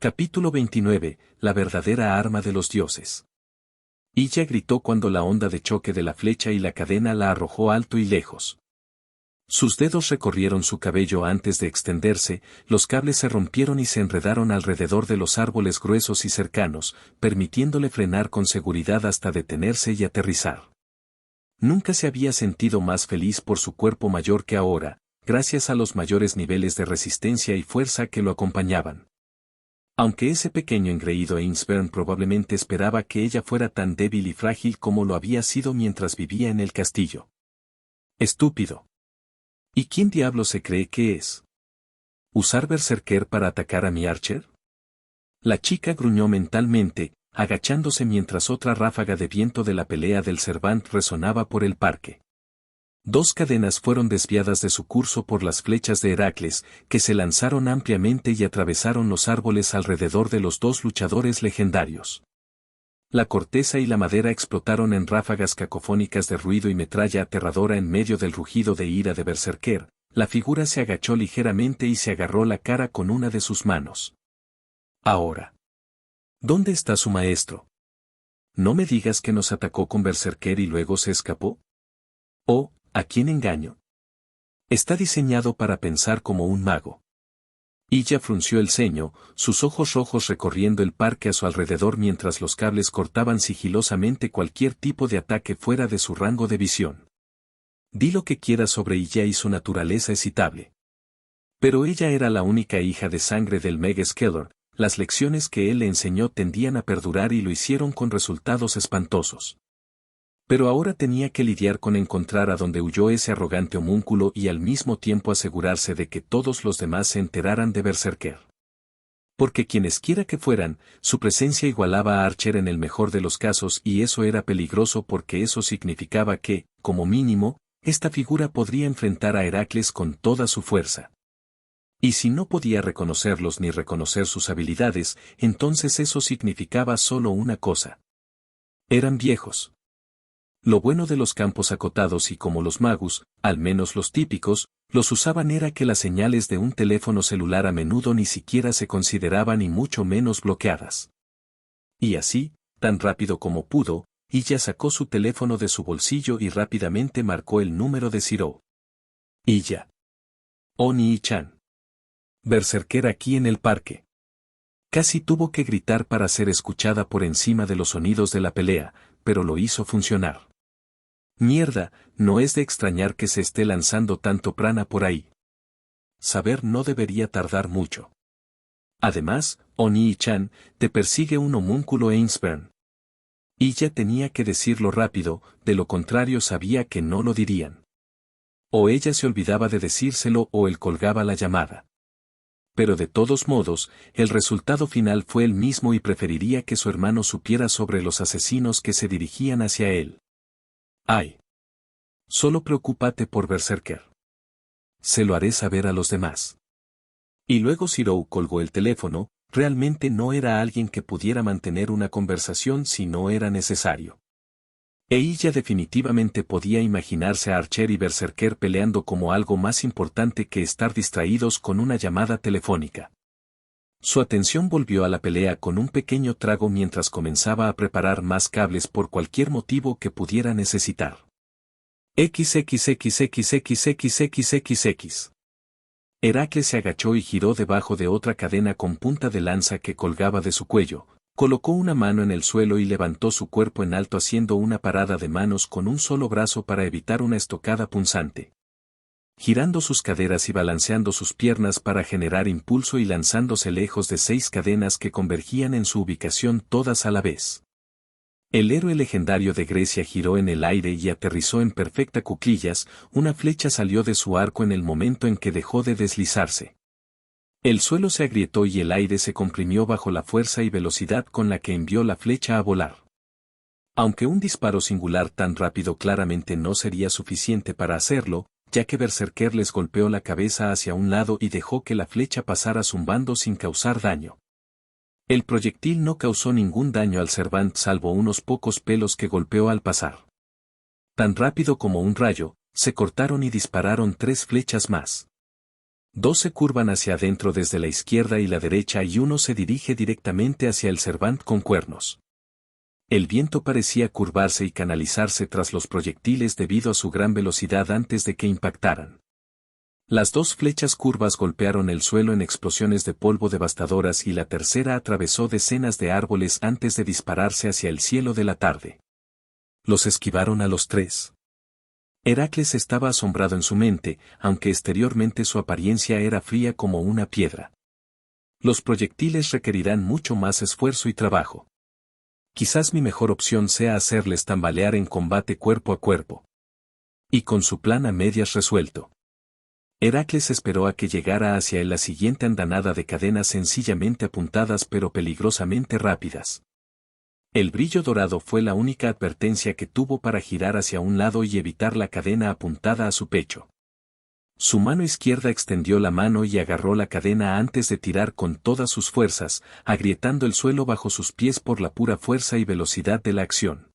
Capítulo 29. La verdadera arma de los dioses. Illa gritó cuando la onda de choque de la flecha y la cadena la arrojó alto y lejos. Sus dedos recorrieron su cabello antes de extenderse, los cables se rompieron y se enredaron alrededor de los árboles gruesos y cercanos, permitiéndole frenar con seguridad hasta detenerse y aterrizar. Nunca se había sentido más feliz por su cuerpo mayor que ahora, gracias a los mayores niveles de resistencia y fuerza que lo acompañaban. Aunque ese pequeño engreído Ainsburn probablemente esperaba que ella fuera tan débil y frágil como lo había sido mientras vivía en el castillo. Estúpido. ¿Y quién diablo se cree que es? ¿Usar Berserker para atacar a mi Archer? La chica gruñó mentalmente, agachándose mientras otra ráfaga de viento de la pelea del Servant resonaba por el parque. Dos cadenas fueron desviadas de su curso por las flechas de Heracles, que se lanzaron ampliamente y atravesaron los árboles alrededor de los dos luchadores legendarios. La corteza y la madera explotaron en ráfagas cacofónicas de ruido y metralla aterradora en medio del rugido de ira de Berserker. La figura se agachó ligeramente y se agarró la cara con una de sus manos. Ahora. ¿Dónde está su maestro? ¿No me digas que nos atacó con Berserker y luego se escapó? Oh, ¿a quién engaño? Está diseñado para pensar como un mago. Illa frunció el ceño, sus ojos rojos recorriendo el parque a su alrededor mientras los cables cortaban sigilosamente cualquier tipo de ataque fuera de su rango de visión. Di lo que quieras sobre Illa y su naturaleza excitable. Pero ella era la única hija de sangre del Meg Skeller, las lecciones que él le enseñó tendían a perdurar y lo hicieron con resultados espantosos. Pero ahora tenía que lidiar con encontrar a dónde huyó ese arrogante homúnculo y al mismo tiempo asegurarse de que todos los demás se enteraran de Berserker. Porque quienesquiera que fueran, su presencia igualaba a Archer en el mejor de los casos y eso era peligroso porque eso significaba que, como mínimo, esta figura podría enfrentar a Heracles con toda su fuerza. Y si no podía reconocerlos ni reconocer sus habilidades, entonces eso significaba solo una cosa. Eran viejos. Lo bueno de los campos acotados y como los magus, al menos los típicos, los usaban era que las señales de un teléfono celular a menudo ni siquiera se consideraban y mucho menos bloqueadas. Y así, tan rápido como pudo, Illa sacó su teléfono de su bolsillo y rápidamente marcó el número de Zero. Illa. Oni-chan. Berserker aquí en el parque. Casi tuvo que gritar para ser escuchada por encima de los sonidos de la pelea, pero lo hizo funcionar. Mierda, no es de extrañar que se esté lanzando tanto prana por ahí. Saber no debería tardar mucho. Además, Oni-chan, te persigue un homúnculo Ainsburn. Illa tenía que decirlo rápido, de lo contrario sabía que no lo dirían. O ella se olvidaba de decírselo o él colgaba la llamada. Pero de todos modos, el resultado final fue el mismo y preferiría que su hermano supiera sobre los asesinos que se dirigían hacia él. Ay. Solo preocúpate por Berserker. Se lo haré saber a los demás. Y luego Zero colgó el teléfono, realmente no era alguien que pudiera mantener una conversación si no era necesario. Ella definitivamente podía imaginarse a Archer y Berserker peleando como algo más importante que estar distraídos con una llamada telefónica. Su atención volvió a la pelea con un pequeño trago mientras comenzaba a preparar más cables por cualquier motivo que pudiera necesitar. XXXXXXXXX. Heracles se agachó y giró debajo de otra cadena con punta de lanza que colgaba de su cuello, colocó una mano en el suelo y levantó su cuerpo en alto haciendo una parada de manos con un solo brazo para evitar una estocada punzante. Girando sus caderas y balanceando sus piernas para generar impulso y lanzándose lejos de 6 cadenas que convergían en su ubicación todas a la vez. El héroe legendario de Grecia giró en el aire y aterrizó en perfecta cuclillas, una flecha salió de su arco en el momento en que dejó de deslizarse. El suelo se agrietó y el aire se comprimió bajo la fuerza y velocidad con la que envió la flecha a volar. Aunque un disparo singular tan rápido claramente no sería suficiente para hacerlo, ya que Berserker les golpeó la cabeza hacia un lado y dejó que la flecha pasara zumbando sin causar daño. El proyectil no causó ningún daño al Servant salvo unos pocos pelos que golpeó al pasar. Tan rápido como un rayo, se cortaron y dispararon 3 flechas más. Dos se curvan hacia adentro desde la izquierda y la derecha y uno se dirige directamente hacia el Servant con cuernos. El viento parecía curvarse y canalizarse tras los proyectiles debido a su gran velocidad antes de que impactaran. Las dos flechas curvas golpearon el suelo en explosiones de polvo devastadoras y la tercera atravesó decenas de árboles antes de dispararse hacia el cielo de la tarde. Los esquivaron a los tres. Heracles estaba asombrado en su mente, aunque exteriormente su apariencia era fría como una piedra. Los proyectiles requerirán mucho más esfuerzo y trabajo. Quizás mi mejor opción sea hacerles tambalear en combate cuerpo a cuerpo. Y con su plan a medias resuelto. Heracles esperó a que llegara hacia él la siguiente andanada de cadenas sencillamente apuntadas pero peligrosamente rápidas. El brillo dorado fue la única advertencia que tuvo para girar hacia un lado y evitar la cadena apuntada a su pecho. Su mano izquierda extendió la mano y agarró la cadena antes de tirar con todas sus fuerzas, agrietando el suelo bajo sus pies por la pura fuerza y velocidad de la acción.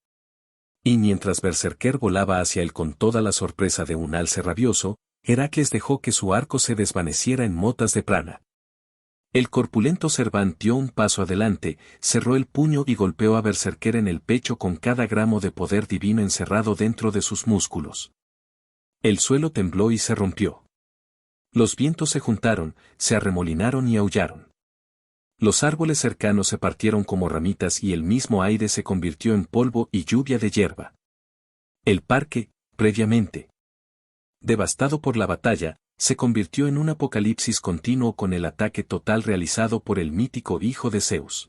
Y mientras Berserker volaba hacia él con toda la sorpresa de un alce rabioso, Heracles dejó que su arco se desvaneciera en motas de prana. El corpulento Servant dio un paso adelante, cerró el puño y golpeó a Berserker en el pecho con cada gramo de poder divino encerrado dentro de sus músculos. El suelo tembló y se rompió. Los vientos se juntaron, se arremolinaron y aullaron. Los árboles cercanos se partieron como ramitas y el mismo aire se convirtió en polvo y lluvia de hierba. El parque, previamente devastado por la batalla, se convirtió en un apocalipsis continuo con el ataque total realizado por el mítico hijo de Zeus.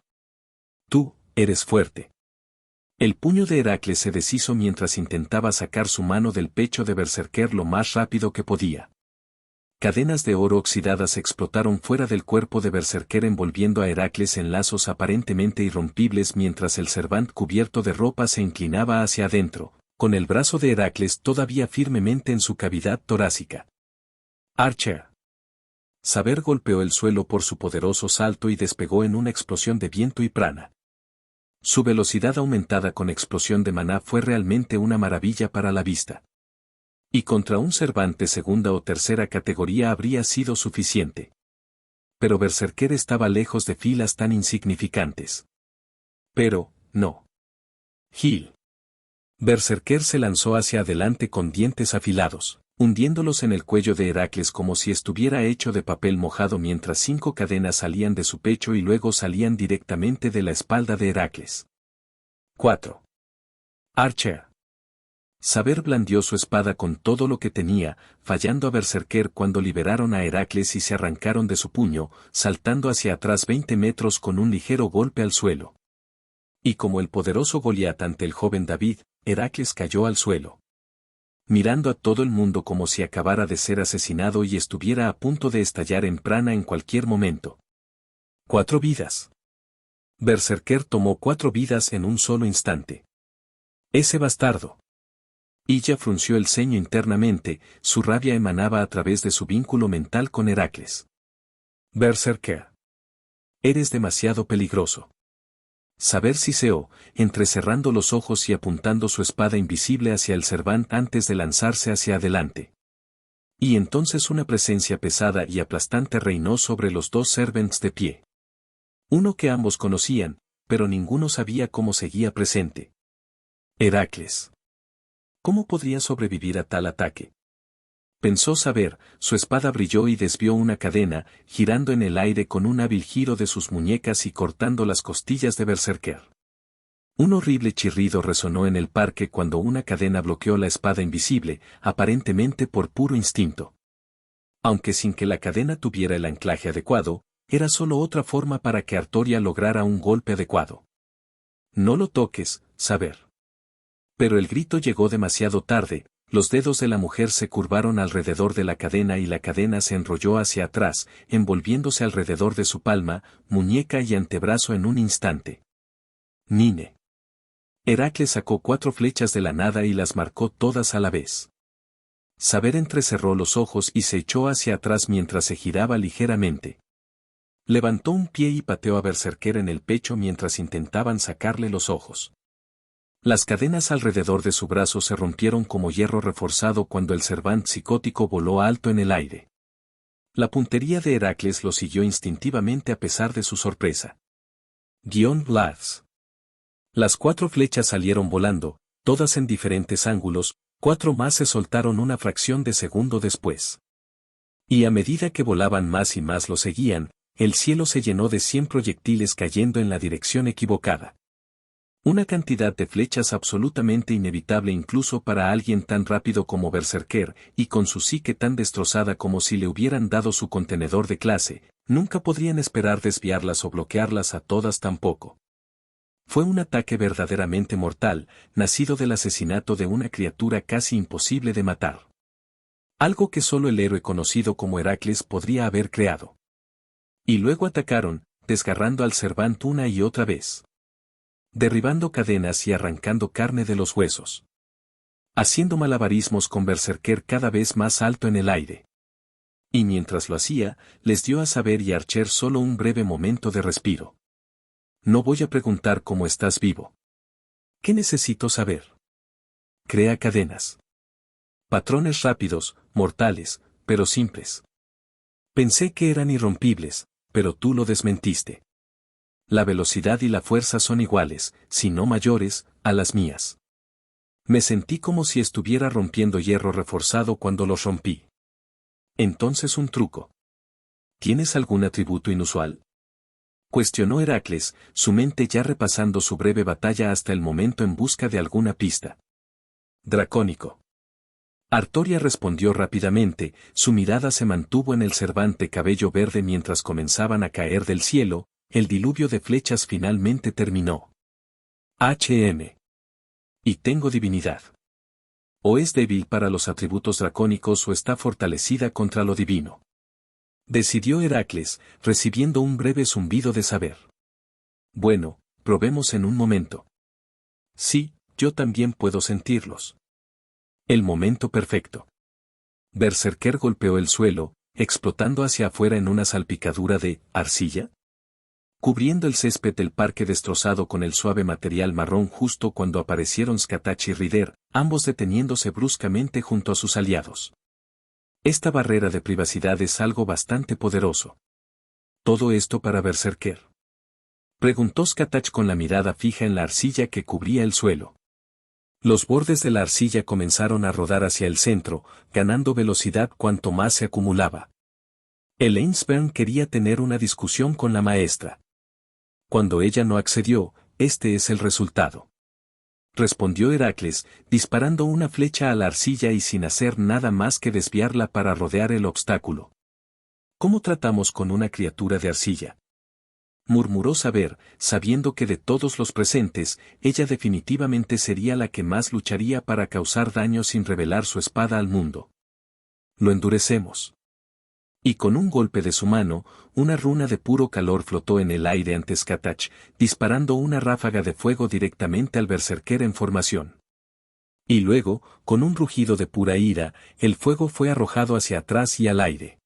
Tú, eres fuerte. El puño de Heracles se deshizo mientras intentaba sacar su mano del pecho de Berserker lo más rápido que podía. Cadenas de oro oxidadas explotaron fuera del cuerpo de Berserker envolviendo a Heracles en lazos aparentemente irrompibles mientras el Servant cubierto de ropa se inclinaba hacia adentro, con el brazo de Heracles todavía firmemente en su cavidad torácica. Archer. Saber golpeó el suelo por su poderoso salto y despegó en una explosión de viento y prana. Su velocidad aumentada con explosión de maná fue realmente una maravilla para la vista. Y contra un Servant de segunda o tercera categoría habría sido suficiente. Pero Berserker estaba lejos de filas tan insignificantes. Pero, no. Gil. Berserker se lanzó hacia adelante con dientes afilados, hundiéndolos en el cuello de Heracles como si estuviera hecho de papel mojado mientras 5 cadenas salían de su pecho y luego salían directamente de la espalda de Heracles. 4. Archer. Saber blandió su espada con todo lo que tenía, fallando a Berserker cuando liberaron a Heracles y se arrancaron de su puño, saltando hacia atrás 20 metros con un ligero golpe al suelo. Y como el poderoso Goliat ante el joven David, Heracles cayó al suelo. Mirando a todo el mundo como si acabara de ser asesinado y estuviera a punto de estallar en prana en cualquier momento. 4 vidas. Berserker tomó 4 vidas en un solo instante. Ese bastardo. Illa frunció el ceño internamente, su rabia emanaba a través de su vínculo mental con Heracles. Berserker. Eres demasiado peligroso. Saber siseó, entrecerrando los ojos y apuntando su espada invisible hacia el Servant antes de lanzarse hacia adelante. Y entonces una presencia pesada y aplastante reinó sobre los 2 Servants de pie. Uno que ambos conocían, pero ninguno sabía cómo seguía presente. Heracles. ¿Cómo podría sobrevivir a tal ataque? Pensó Saber, su espada brilló y desvió una cadena, girando en el aire con un hábil giro de sus muñecas y cortando las costillas de Berserker. Un horrible chirrido resonó en el parque cuando una cadena bloqueó la espada invisible, aparentemente por puro instinto. Aunque sin que la cadena tuviera el anclaje adecuado, era solo otra forma para que Artoria lograra un golpe adecuado. No lo toques, Saber. Pero el grito llegó demasiado tarde. Los dedos de la mujer se curvaron alrededor de la cadena y la cadena se enrolló hacia atrás, envolviéndose alrededor de su palma, muñeca y antebrazo en un instante. Nine. Heracles sacó 4 flechas de la nada y las marcó todas a la vez. Saber entrecerró los ojos y se echó hacia atrás mientras se giraba ligeramente. Levantó un pie y pateó a Berserker en el pecho mientras intentaban sacarle los ojos. Las cadenas alrededor de su brazo se rompieron como hierro reforzado cuando el Servant psicótico voló alto en el aire. La puntería de Heracles lo siguió instintivamente a pesar de su sorpresa. Lads. Las 4 flechas salieron volando, todas en diferentes ángulos, 4 más se soltaron una fracción de segundo después. Y a medida que volaban más y más lo seguían, el cielo se llenó de 100 proyectiles cayendo en la dirección equivocada. Una cantidad de flechas absolutamente inevitable incluso para alguien tan rápido como Berserker, y con su psique tan destrozada como si le hubieran dado su contenedor de clase, nunca podrían esperar desviarlas o bloquearlas a todas tampoco. Fue un ataque verdaderamente mortal, nacido del asesinato de una criatura casi imposible de matar. Algo que solo el héroe conocido como Heracles podría haber creado. Y luego atacaron, desgarrando al Cervant una y otra vez. Derribando cadenas y arrancando carne de los huesos. Haciendo malabarismos con Berserker cada vez más alto en el aire. Y mientras lo hacía, les dio a Saber y Archer solo un breve momento de respiro. No voy a preguntar cómo estás vivo. ¿Qué necesito saber? Crea cadenas. Patrones rápidos, mortales, pero simples. Pensé que eran irrompibles, pero tú lo desmentiste. La velocidad y la fuerza son iguales, si no mayores, a las mías. Me sentí como si estuviera rompiendo hierro reforzado cuando los rompí. Entonces un truco. ¿Tienes algún atributo inusual? Cuestionó Heracles, su mente ya repasando su breve batalla hasta el momento en busca de alguna pista. Dracónico. Artoria respondió rápidamente, su mirada se mantuvo en el Cervante cabello verde mientras comenzaban a caer del cielo, el diluvio de flechas finalmente terminó. Y tengo divinidad. O es débil para los atributos dracónicos o está fortalecida contra lo divino. Decidió Heracles, recibiendo un breve zumbido de saber. Bueno, probemos en un momento. Sí, yo también puedo sentirlos. El momento perfecto. Berserker golpeó el suelo, explotando hacia afuera en una salpicadura de arcilla, cubriendo el césped del parque destrozado con el suave material marrón justo cuando aparecieron Skatach y Rider, ambos deteniéndose bruscamente junto a sus aliados. Esta barrera de privacidad es algo bastante poderoso. ¿Todo esto para Berserker? Preguntó Skatach con la mirada fija en la arcilla que cubría el suelo. Los bordes de la arcilla comenzaron a rodar hacia el centro, ganando velocidad cuanto más se acumulaba. El Ainsburn quería tener una discusión con la maestra. Cuando ella no accedió, este es el resultado. Respondió Heracles, disparando una flecha a la arcilla y sin hacer nada más que desviarla para rodear el obstáculo. ¿Cómo tratamos con una criatura de arcilla? Murmuró Saber, sabiendo que de todos los presentes, ella definitivamente sería la que más lucharía para causar daño sin revelar su espada al mundo. Lo endurecemos. Y con un golpe de su mano, una runa de puro calor flotó en el aire ante Skatach, disparando una ráfaga de fuego directamente al berserker en formación. Y luego, con un rugido de pura ira, el fuego fue arrojado hacia atrás y al aire.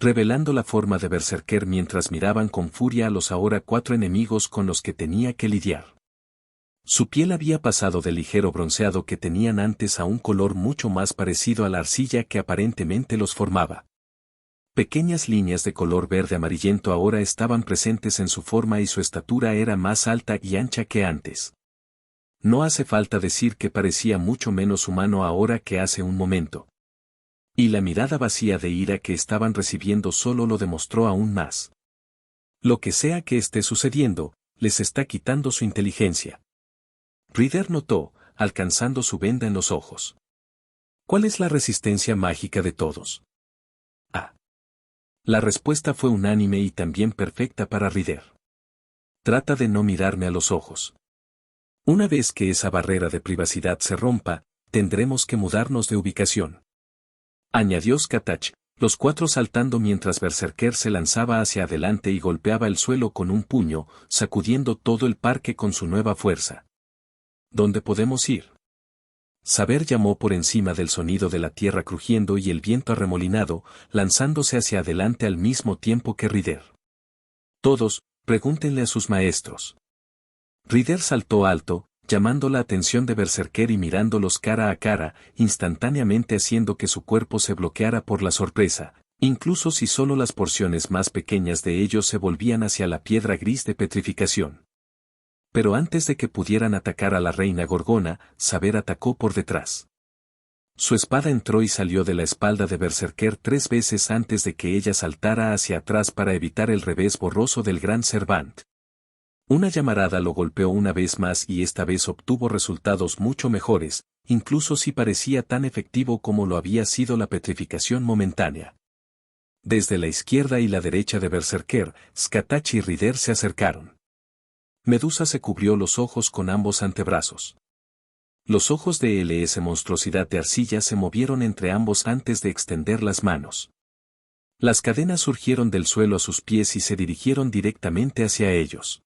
Revelando la forma de berserker mientras miraban con furia a los ahora 4 enemigos con los que tenía que lidiar. Su piel había pasado del ligero bronceado que tenían antes a un color mucho más parecido a la arcilla que aparentemente los formaba. Pequeñas líneas de color verde amarillento ahora estaban presentes en su forma y su estatura era más alta y ancha que antes. No hace falta decir que parecía mucho menos humano ahora que hace un momento. Y la mirada vacía de ira que estaban recibiendo solo lo demostró aún más. Lo que sea que esté sucediendo, les está quitando su inteligencia. Rider notó, alcanzando su venda en los ojos. ¿Cuál es la resistencia mágica de todos? La respuesta fue unánime y también perfecta para Rider. Trata de no mirarme a los ojos. Una vez que esa barrera de privacidad se rompa, tendremos que mudarnos de ubicación. Añadió Skatach, los 4 saltando mientras Berserker se lanzaba hacia adelante y golpeaba el suelo con un puño, sacudiendo todo el parque con su nueva fuerza. ¿Dónde podemos ir? Saber llamó por encima del sonido de la tierra crujiendo y el viento arremolinado, lanzándose hacia adelante al mismo tiempo que Rider. Todos, pregúntenle a sus maestros. Rider saltó alto, llamando la atención de Berserker y mirándolos cara a cara, instantáneamente haciendo que su cuerpo se bloqueara por la sorpresa. Incluso si solo las porciones más pequeñas de ellos se volvían hacia la piedra gris de petrificación. Pero antes de que pudieran atacar a la reina Gorgona, Saber atacó por detrás. Su espada entró y salió de la espalda de Berserker 3 veces antes de que ella saltara hacia atrás para evitar el revés borroso del gran Servant. Una llamarada lo golpeó una vez más y esta vez obtuvo resultados mucho mejores, incluso si parecía tan efectivo como lo había sido la petrificación momentánea. Desde la izquierda y la derecha de Berserker, Skatach y Rider se acercaron. Medusa se cubrió los ojos con ambos antebrazos. Los ojos de esa monstruosidad de arcilla se movieron entre ambos antes de extender las manos. Las cadenas surgieron del suelo a sus pies y se dirigieron directamente hacia ellos.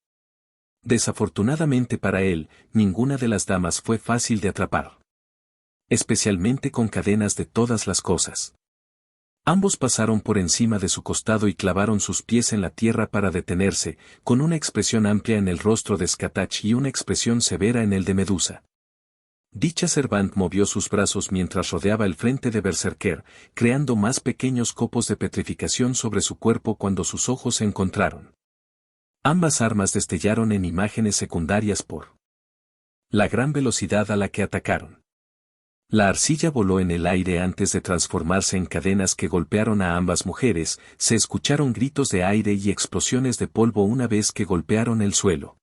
Desafortunadamente para él, ninguna de las damas fue fácil de atrapar. Especialmente con cadenas de todas las cosas. Ambos pasaron por encima de su costado y clavaron sus pies en la tierra para detenerse, con una expresión amplia en el rostro de Skatach y una expresión severa en el de Medusa. Dicha Servant movió sus brazos mientras rodeaba el frente de Berserker, creando más pequeños copos de petrificación sobre su cuerpo cuando sus ojos se encontraron. Ambas armas destellaron en imágenes secundarias por la gran velocidad a la que atacaron. La arcilla voló en el aire antes de transformarse en cadenas que golpearon a ambas mujeres, se escucharon gritos de aire y explosiones de polvo una vez que golpearon el suelo.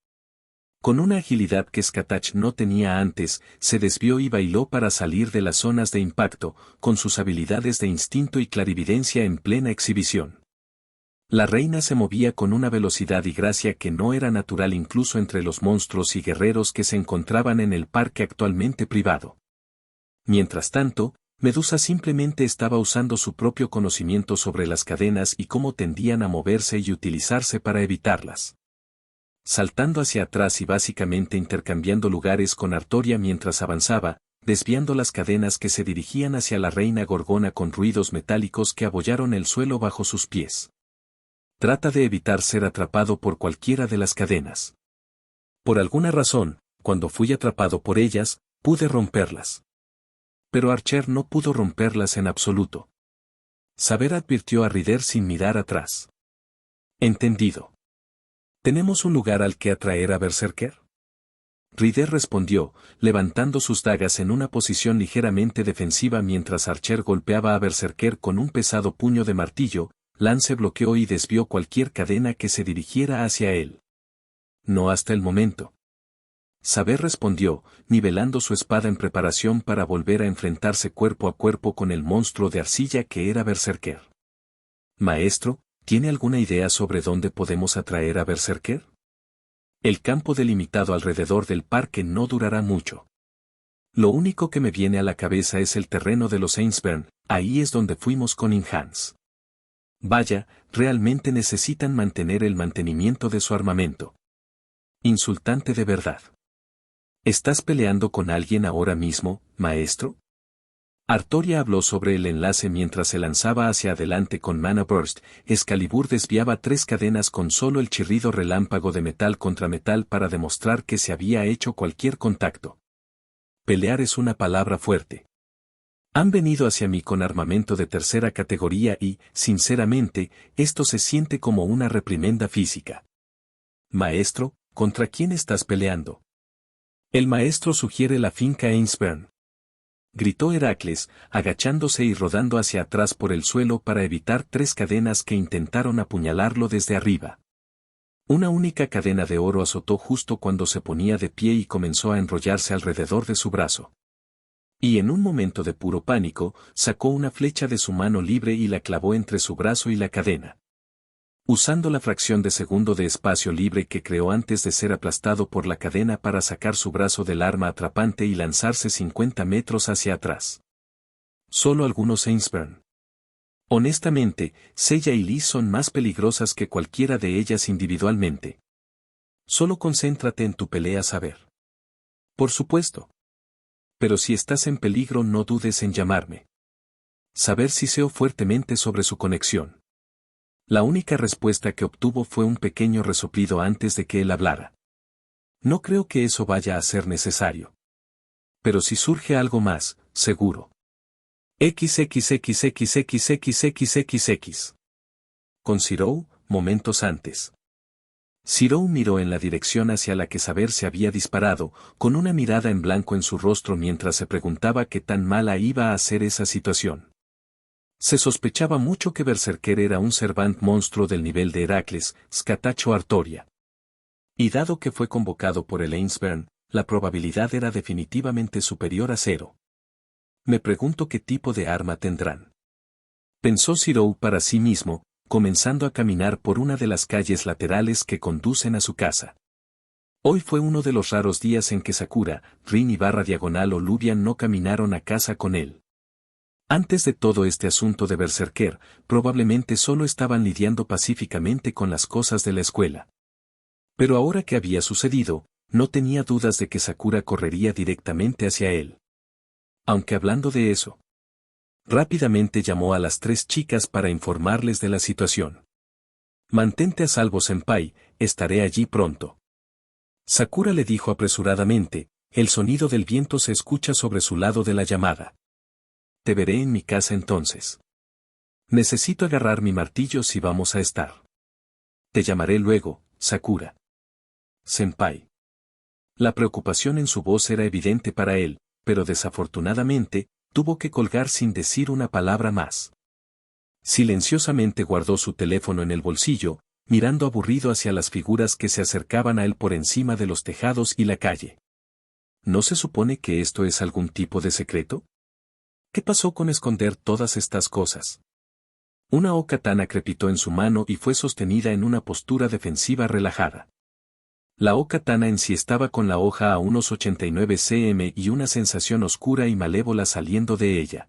Con una agilidad que Skatach no tenía antes, se desvió y bailó para salir de las zonas de impacto, con sus habilidades de instinto y clarividencia en plena exhibición. La reina se movía con una velocidad y gracia que no era natural incluso entre los monstruos y guerreros que se encontraban en el parque actualmente privado. Mientras tanto, Medusa simplemente estaba usando su propio conocimiento sobre las cadenas y cómo tendían a moverse y utilizarse para evitarlas. Saltando hacia atrás y básicamente intercambiando lugares con Artoria mientras avanzaba, desviando las cadenas que se dirigían hacia la reina Gorgona con ruidos metálicos que abollaron el suelo bajo sus pies. Trata de evitar ser atrapado por cualquiera de las cadenas. Por alguna razón, cuando fui atrapado por ellas, pude romperlas. Pero Archer no pudo romperlas en absoluto. Saber advirtió a Rider sin mirar atrás. Entendido. ¿Tenemos un lugar al que atraer a Berserker? Rider respondió, levantando sus dagas en una posición ligeramente defensiva mientras Archer golpeaba a Berserker con un pesado puño de martillo. Lance bloqueó y desvió cualquier cadena que se dirigiera hacia él. No hasta el momento. Saber respondió, nivelando su espada en preparación para volver a enfrentarse cuerpo a cuerpo con el monstruo de arcilla que era Berserker. Maestro, ¿tiene alguna idea sobre dónde podemos atraer a Berserker? El campo delimitado alrededor del parque no durará mucho. Lo único que me viene a la cabeza es el terreno de los Ainsburn, ahí es donde fuimos con Inhans. Vaya, realmente necesitan mantener el mantenimiento de su armamento. Insultante de verdad. ¿Estás peleando con alguien ahora mismo, maestro? Artoria habló sobre el enlace mientras se lanzaba hacia adelante con Mana Burst. Excalibur desviaba 3 cadenas con solo el chirrido relámpago de metal contra metal para demostrar que se había hecho cualquier contacto. Pelear es una palabra fuerte. Han venido hacia mí con armamento de tercera categoría y, sinceramente, esto se siente como una reprimenda física. Maestro, ¿contra quién estás peleando? El maestro sugiere la finca Ainsburn. Gritó Heracles, agachándose y rodando hacia atrás por el suelo para evitar 3 cadenas que intentaron apuñalarlo desde arriba. Una única cadena de oro azotó justo cuando se ponía de pie y comenzó a enrollarse alrededor de su brazo. Y en un momento de puro pánico, sacó una flecha de su mano libre y la clavó entre su brazo y la cadena. Usando la fracción de segundo de espacio libre que creó antes de ser aplastado por la cadena para sacar su brazo del arma atrapante y lanzarse 50 metros hacia atrás. Solo algunos Ainsburn. Honestamente, Seiya y Lee son más peligrosas que cualquiera de ellas individualmente. Solo concéntrate en tu pelea Saber. Por supuesto. Pero si estás en peligro no dudes en llamarme. Saber siseó fuertemente sobre su conexión. La única respuesta que obtuvo fue un pequeño resoplido antes de que él hablara. No creo que eso vaya a ser necesario. Pero si surge algo más, seguro. XXXXXXXX. Con Zirou, momentos antes. Zirou miró en la dirección hacia la que Saber se había disparado, con una mirada en blanco en su rostro mientras se preguntaba qué tan mala iba a ser esa situación. Se sospechaba mucho que Berserker era un Servant monstruo del nivel de Heracles, Scatacho Artoria. Y dado que fue convocado por el Ainsburn, la probabilidad era definitivamente superior a 0. Me pregunto qué tipo de arma tendrán. Pensó Zirou para sí mismo, comenzando a caminar por una de las calles laterales que conducen a su casa. Hoy fue uno de los raros días en que Sakura, Rin y /Diagonal o Luvian no caminaron a casa con él. Antes de todo este asunto de Berserker, probablemente solo estaban lidiando pacíficamente con las cosas de la escuela. Pero ahora que había sucedido, no tenía dudas de que Sakura correría directamente hacia él. Aunque hablando de eso, rápidamente llamó a las 3 chicas para informarles de la situación. Mantente a salvo, senpai, estaré allí pronto. Sakura le dijo apresuradamente, el sonido del viento se escucha sobre su lado de la llamada. Te veré en mi casa entonces. Necesito agarrar mi martillo si vamos a estar. Te llamaré luego, Sakura. Senpai. La preocupación en su voz era evidente para él, pero desafortunadamente, tuvo que colgar sin decir una palabra más. Silenciosamente guardó su teléfono en el bolsillo, mirando aburrido hacia las figuras que se acercaban a él por encima de los tejados y la calle. ¿No se supone que esto es algún tipo de secreto? ¿Qué pasó con esconder todas estas cosas? Una o-katana crepitó en su mano y fue sostenida en una postura defensiva relajada. La o-katana en sí estaba con la hoja a unos 89 cm y una sensación oscura y malévola saliendo de ella.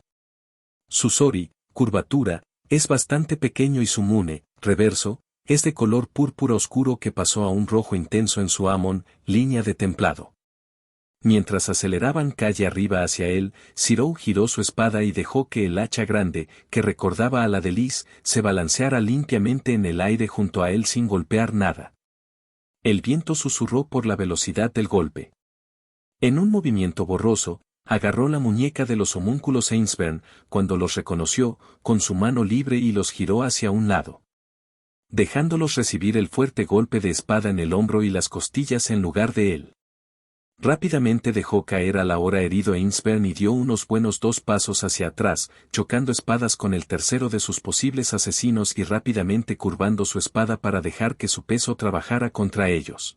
Su sori, curvatura, es bastante pequeño y su mune, reverso, es de color púrpura oscuro que pasó a un rojo intenso en su amon, línea de templado. Mientras aceleraban calle arriba hacia él, Zirou giró su espada y dejó que el hacha grande, que recordaba a la de Liz, se balanceara limpiamente en el aire junto a él sin golpear nada. El viento susurró por la velocidad del golpe. En un movimiento borroso, agarró la muñeca de los homúnculos Ainsburn, cuando los reconoció, con su mano libre y los giró hacia un lado, dejándolos recibir el fuerte golpe de espada en el hombro y las costillas en lugar de él. Rápidamente dejó caer al ahora herido Ainsburn y dio unos buenos 2 pasos hacia atrás, chocando espadas con el tercero de sus posibles asesinos y rápidamente curvando su espada para dejar que su peso trabajara contra ellos.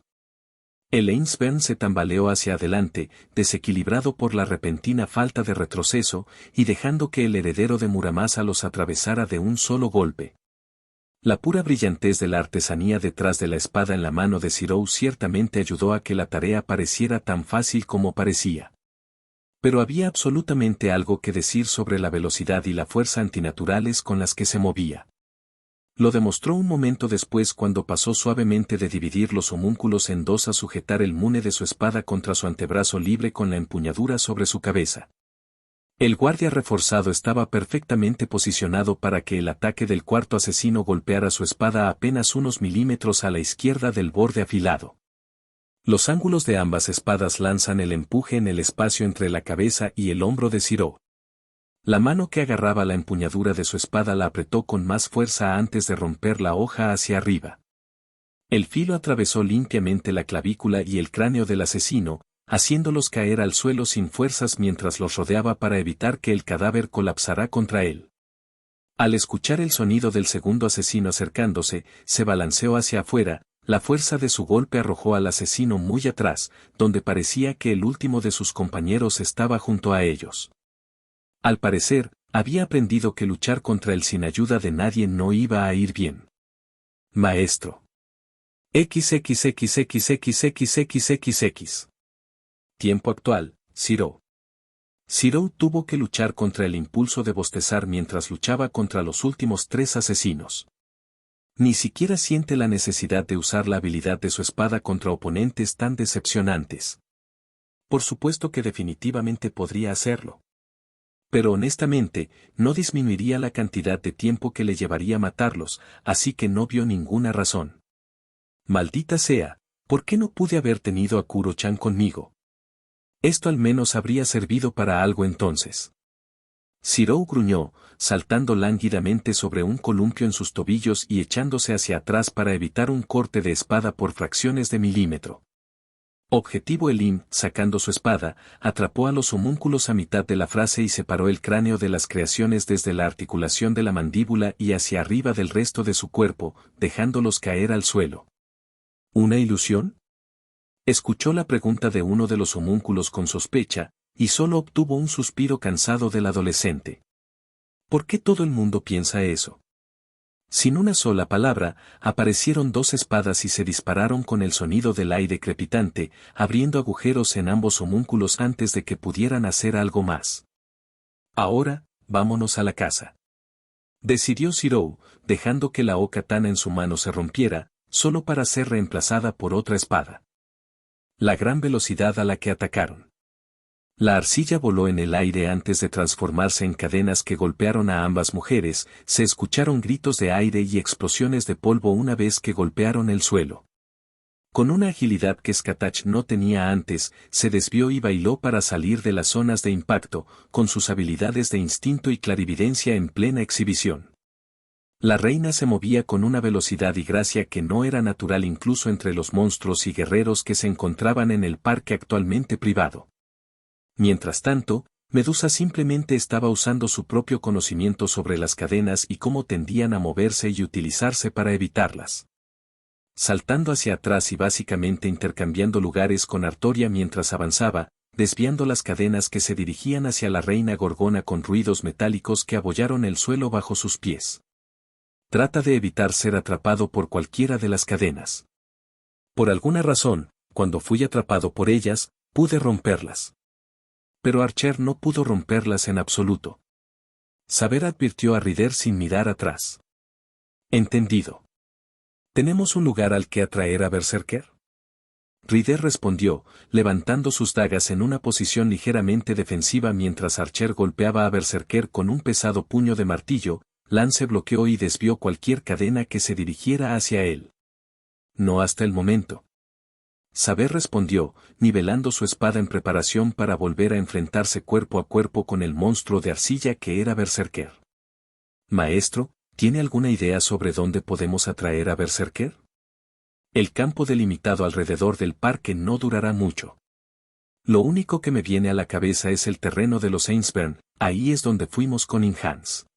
El Ainsburn se tambaleó hacia adelante, desequilibrado por la repentina falta de retroceso, y dejando que el heredero de Muramasa los atravesara de un solo golpe. La pura brillantez de la artesanía detrás de la espada en la mano de Zirou ciertamente ayudó a que la tarea pareciera tan fácil como parecía. Pero había absolutamente algo que decir sobre la velocidad y la fuerza antinaturales con las que se movía. Lo demostró un momento después cuando pasó suavemente de dividir los homúnculos en 2 a sujetar el mune de su espada contra su antebrazo libre con la empuñadura sobre su cabeza. El guardia reforzado estaba perfectamente posicionado para que el ataque del cuarto asesino golpeara su espada a apenas unos milímetros a la izquierda del borde afilado. Los ángulos de ambas espadas lanzan el empuje en el espacio entre la cabeza y el hombro de Zirou. La mano que agarraba la empuñadura de su espada la apretó con más fuerza antes de romper la hoja hacia arriba. El filo atravesó limpiamente la clavícula y el cráneo del asesino, haciéndolos caer al suelo sin fuerzas mientras los rodeaba para evitar que el cadáver colapsara contra él. Al escuchar el sonido del segundo asesino acercándose, se balanceó hacia afuera, la fuerza de su golpe arrojó al asesino muy atrás, donde parecía que el último de sus compañeros estaba junto a ellos. Al parecer, había aprendido que luchar contra él sin ayuda de nadie no iba a ir bien. Maestro. XXXXXXXXX. Tiempo actual, Zirou. Zirou tuvo que luchar contra el impulso de bostezar mientras luchaba contra los últimos 3 asesinos. Ni siquiera siente la necesidad de usar la habilidad de su espada contra oponentes tan decepcionantes. Por supuesto que definitivamente podría hacerlo. Pero honestamente, no disminuiría la cantidad de tiempo que le llevaría matarlos, así que no vio ninguna razón. Maldita sea, ¿por qué no pude haber tenido a Kuro-chan conmigo? Esto al menos habría servido para algo entonces. Zirou gruñó, saltando lánguidamente sobre un columpio en sus tobillos y echándose hacia atrás para evitar un corte de espada por fracciones de milímetro. Objetivo Elim, sacando su espada, atrapó a los homúnculos a mitad de la frase y separó el cráneo de las creaciones desde la articulación de la mandíbula y hacia arriba del resto de su cuerpo, dejándolos caer al suelo. ¿Una ilusión? Escuchó la pregunta de uno de los homúnculos con sospecha, y solo obtuvo un suspiro cansado del adolescente. ¿Por qué todo el mundo piensa eso? Sin una sola palabra, aparecieron dos espadas y se dispararon con el sonido del aire crepitante, abriendo agujeros en ambos homúnculos antes de que pudieran hacer algo más. Ahora, vámonos a la casa. Decidió Zirou, dejando que la katana en su mano se rompiera, solo para ser reemplazada por otra espada. La gran velocidad a la que atacaron. La arcilla voló en el aire antes de transformarse en cadenas que golpearon a ambas mujeres, se escucharon gritos de aire y explosiones de polvo una vez que golpearon el suelo. Con una agilidad que Skatach no tenía antes, se desvió y bailó para salir de las zonas de impacto, con sus habilidades de instinto y clarividencia en plena exhibición. La reina se movía con una velocidad y gracia que no era natural incluso entre los monstruos y guerreros que se encontraban en el parque actualmente privado. Mientras tanto, Medusa simplemente estaba usando su propio conocimiento sobre las cadenas y cómo tendían a moverse y utilizarse para evitarlas. Saltando hacia atrás y básicamente intercambiando lugares con Artoria mientras avanzaba, desviando las cadenas que se dirigían hacia la reina Gorgona con ruidos metálicos que abollaron el suelo bajo sus pies. Trata de evitar ser atrapado por cualquiera de las cadenas. Por alguna razón, cuando fui atrapado por ellas, pude romperlas. Pero Archer no pudo romperlas en absoluto. Saber advirtió a Ryder sin mirar atrás. Entendido. ¿Tenemos un lugar al que atraer a Berserker? Ryder respondió, levantando sus dagas en una posición ligeramente defensiva mientras Archer golpeaba a Berserker con un pesado puño de martillo. Lance bloqueó y desvió cualquier cadena que se dirigiera hacia él. No hasta el momento. Saber respondió, nivelando su espada en preparación para volver a enfrentarse cuerpo a cuerpo con el monstruo de arcilla que era Berserker. Maestro, ¿tiene alguna idea sobre dónde podemos atraer a Berserker? El campo delimitado alrededor del parque no durará mucho. Lo único que me viene a la cabeza es el terreno de los Ainsburn, ahí es donde fuimos con Inhans.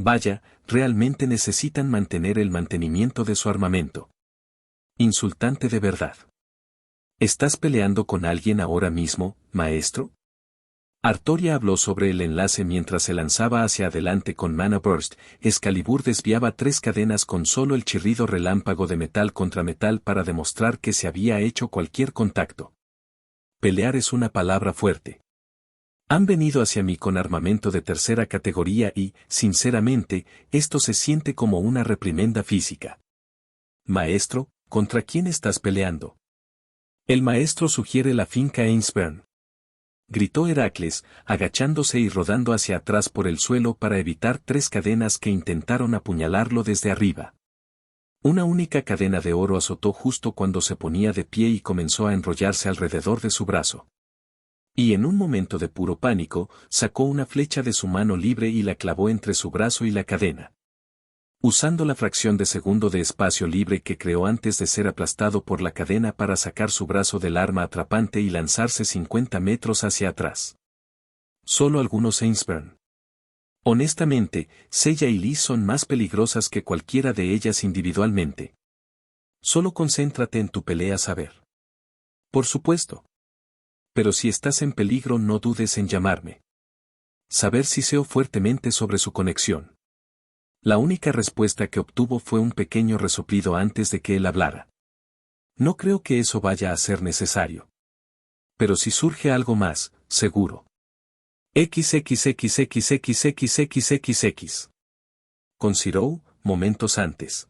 Vaya, realmente necesitan mantener el mantenimiento de su armamento. Insultante de verdad. ¿Estás peleando con alguien ahora mismo, maestro? Artoria habló sobre el enlace mientras se lanzaba hacia adelante con Mana Burst. Excalibur desviaba 3 cadenas con solo el chirrido relámpago de metal contra metal para demostrar que se había hecho cualquier contacto. Pelear es una palabra fuerte. Han venido hacia mí con armamento de tercera categoría y, sinceramente, esto se siente como una reprimenda física. Maestro, ¿contra quién estás peleando? El maestro sugiere la finca Ainsburn. Gritó Heracles, agachándose y rodando hacia atrás por el suelo para evitar 3 cadenas que intentaron apuñalarlo desde arriba. Una única cadena de oro azotó justo cuando se ponía de pie y comenzó a enrollarse alrededor de su brazo. Y en un momento de puro pánico, sacó una flecha de su mano libre y la clavó entre su brazo y la cadena. Usando la fracción de segundo de espacio libre que creó antes de ser aplastado por la cadena para sacar su brazo del arma atrapante y lanzarse 50 metros hacia atrás. Solo algunos Ainsburn. Honestamente, Seiya y Lee son más peligrosas que cualquiera de ellas individualmente. Solo concéntrate en tu pelea saber. Por supuesto. Pero si estás en peligro no dudes en llamarme. Saber siseó fuertemente sobre su conexión. La única respuesta que obtuvo fue un pequeño resoplido antes de que él hablara. No creo que eso vaya a ser necesario. Pero si surge algo más, seguro. XXXXXXXXX. Con Zirou, momentos antes.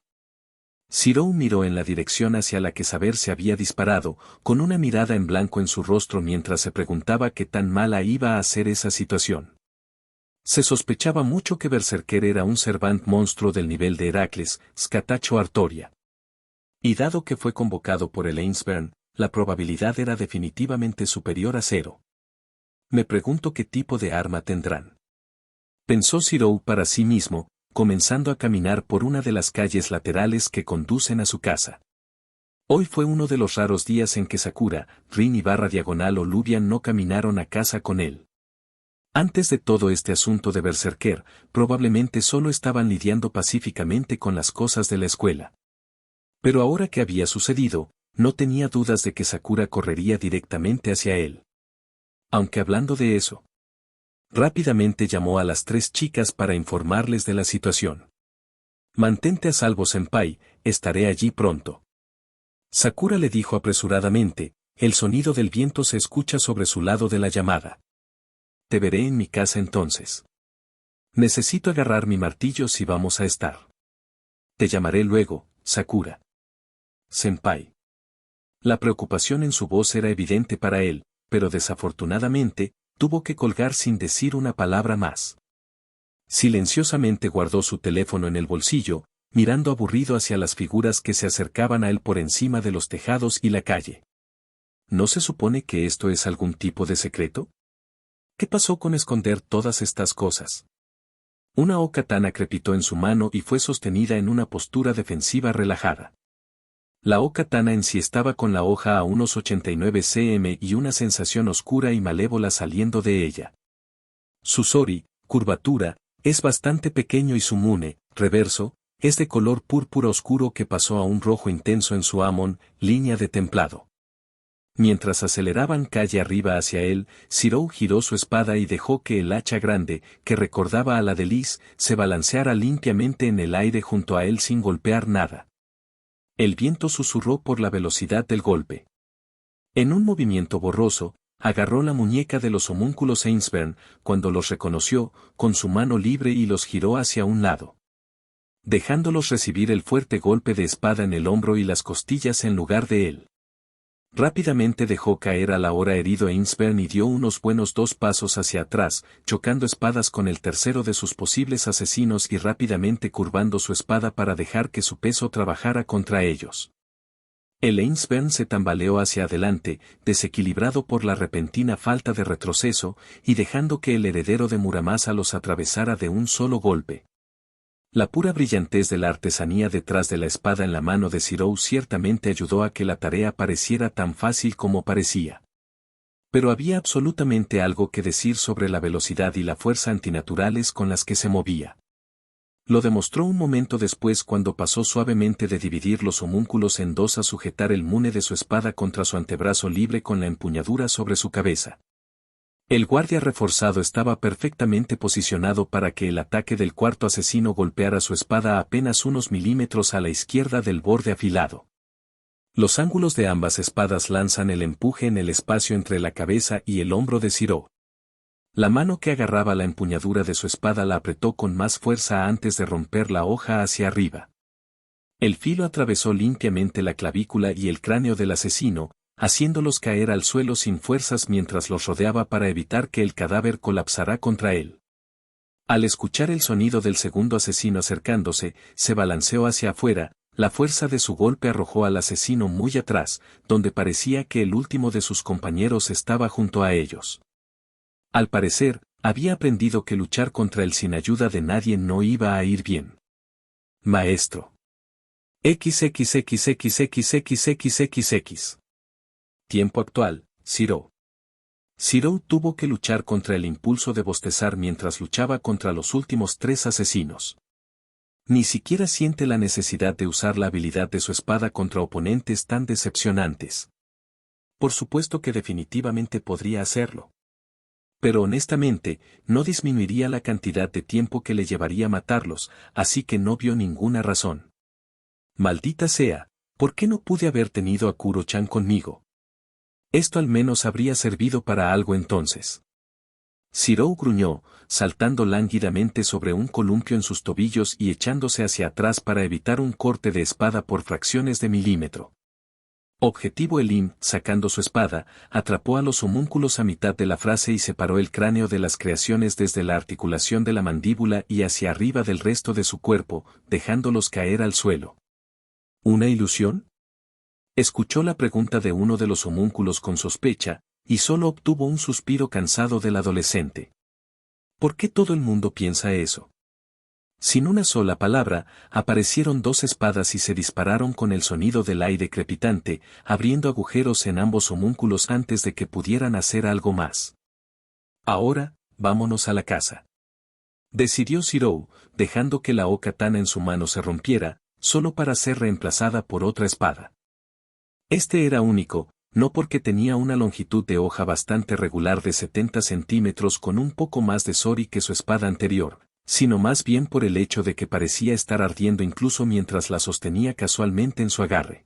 Zirou miró en la dirección hacia la que Saber se había disparado, con una mirada en blanco en su rostro mientras se preguntaba qué tan mala iba a ser esa situación. Se sospechaba mucho que Berserker era un servant monstruo del nivel de Heracles, Skatach o Artoria. Y dado que fue convocado por el Ainsburn, la probabilidad era definitivamente superior a 0. Me pregunto qué tipo de arma tendrán. Pensó Shirou para sí mismo, comenzando a caminar por una de las calles laterales que conducen a su casa. Hoy fue uno de los raros días en que Sakura, Rin y Diagonal o Lubian no caminaron a casa con él. Antes de todo este asunto de Berserker, probablemente solo estaban lidiando pacíficamente con las cosas de la escuela. Pero ahora que había sucedido, no tenía dudas de que Sakura correría directamente hacia él. Aunque hablando de eso, rápidamente llamó a las 3 chicas para informarles de la situación. Mantente a salvo, senpai, estaré allí pronto. Sakura le dijo apresuradamente, el sonido del viento se escucha sobre su lado de la llamada. Te veré en mi casa entonces. Necesito agarrar mi martillo si vamos a estar. Te llamaré luego, Sakura. Senpai. La preocupación en su voz era evidente para él, pero desafortunadamente, tuvo que colgar sin decir una palabra más. Silenciosamente guardó su teléfono en el bolsillo, mirando aburrido hacia las figuras que se acercaban a él por encima de los tejados y la calle. ¿No se supone que esto es algún tipo de secreto? ¿Qué pasó con esconder todas estas cosas? Una katana crepitó en su mano y fue sostenida en una postura defensiva relajada. La katana en sí estaba con la hoja a unos 89 cm y una sensación oscura y malévola saliendo de ella. Su sori, curvatura, es bastante pequeño y su mune, reverso, es de color púrpura oscuro que pasó a un rojo intenso en su amon, línea de templado. Mientras aceleraban calle arriba hacia él, Shirou giró su espada y dejó que el hacha grande, que recordaba a la de Liz, se balanceara limpiamente en el aire junto a él sin golpear nada. El viento susurró por la velocidad del golpe. En un movimiento borroso, agarró la muñeca de los homúnculos Ainsburn, cuando los reconoció, con su mano libre y los giró hacia un lado, dejándolos recibir el fuerte golpe de espada en el hombro y las costillas en lugar de él. Rápidamente dejó caer al ahora herido Ainsburn y dio unos buenos 2 pasos hacia atrás, chocando espadas con el tercero de sus posibles asesinos y rápidamente curvando su espada para dejar que su peso trabajara contra ellos. El Ainsburn se tambaleó hacia adelante, desequilibrado por la repentina falta de retroceso, y dejando que el heredero de Muramasa los atravesara de un solo golpe. La pura brillantez de la artesanía detrás de la espada en la mano de Shirou ciertamente ayudó a que la tarea pareciera tan fácil como parecía. Pero había absolutamente algo que decir sobre la velocidad y la fuerza antinaturales con las que se movía. Lo demostró un momento después cuando pasó suavemente de dividir los homúnculos en 2 a sujetar el mune de su espada contra su antebrazo libre con la empuñadura sobre su cabeza. El guardia reforzado estaba perfectamente posicionado para que el ataque del cuarto asesino golpeara su espada a apenas unos milímetros a la izquierda del borde afilado. Los ángulos de ambas espadas lanzan el empuje en el espacio entre la cabeza y el hombro de Shirou. La mano que agarraba la empuñadura de su espada la apretó con más fuerza antes de romper la hoja hacia arriba. El filo atravesó limpiamente la clavícula y el cráneo del asesino, haciéndolos caer al suelo sin fuerzas mientras los rodeaba para evitar que el cadáver colapsara contra él. Al escuchar el sonido del segundo asesino acercándose, se balanceó hacia afuera, la fuerza de su golpe arrojó al asesino muy atrás, donde parecía que el último de sus compañeros estaba junto a ellos. Al parecer, había aprendido que luchar contra él sin ayuda de nadie no iba a ir bien. Maestro. XXXXXXXXX. Tiempo actual, Shirou. Shirou tuvo que luchar contra el impulso de bostezar mientras luchaba contra los últimos 3 asesinos. Ni siquiera siente la necesidad de usar la habilidad de su espada contra oponentes tan decepcionantes. Por supuesto que definitivamente podría hacerlo. Pero honestamente, no disminuiría la cantidad de tiempo que le llevaría matarlos, así que no vio ninguna razón. Maldita sea, ¿por qué no pude haber tenido a Kuro-chan conmigo? Esto al menos habría servido para algo entonces. Shirou gruñó, saltando lánguidamente sobre un columpio en sus tobillos y echándose hacia atrás para evitar un corte de espada por fracciones de milímetro. Objetivo Elim, sacando su espada, atrapó a los homúnculos a mitad de la frase y separó el cráneo de las creaciones desde la articulación de la mandíbula y hacia arriba del resto de su cuerpo, dejándolos caer al suelo. ¿Una ilusión? Escuchó la pregunta de uno de los homúnculos con sospecha, y solo obtuvo un suspiro cansado del adolescente. ¿Por qué todo el mundo piensa eso? Sin una sola palabra, aparecieron dos espadas y se dispararon con el sonido del aire crepitante, abriendo agujeros en ambos homúnculos antes de que pudieran hacer algo más. Ahora, vámonos a la casa. Decidió Zirou, dejando que la O-Katana en su mano se rompiera, solo para ser reemplazada por otra espada. Este era único, no porque tenía una longitud de hoja bastante regular de 70 centímetros con un poco más de sori que su espada anterior, sino más bien por el hecho de que parecía estar ardiendo incluso mientras la sostenía casualmente en su agarre.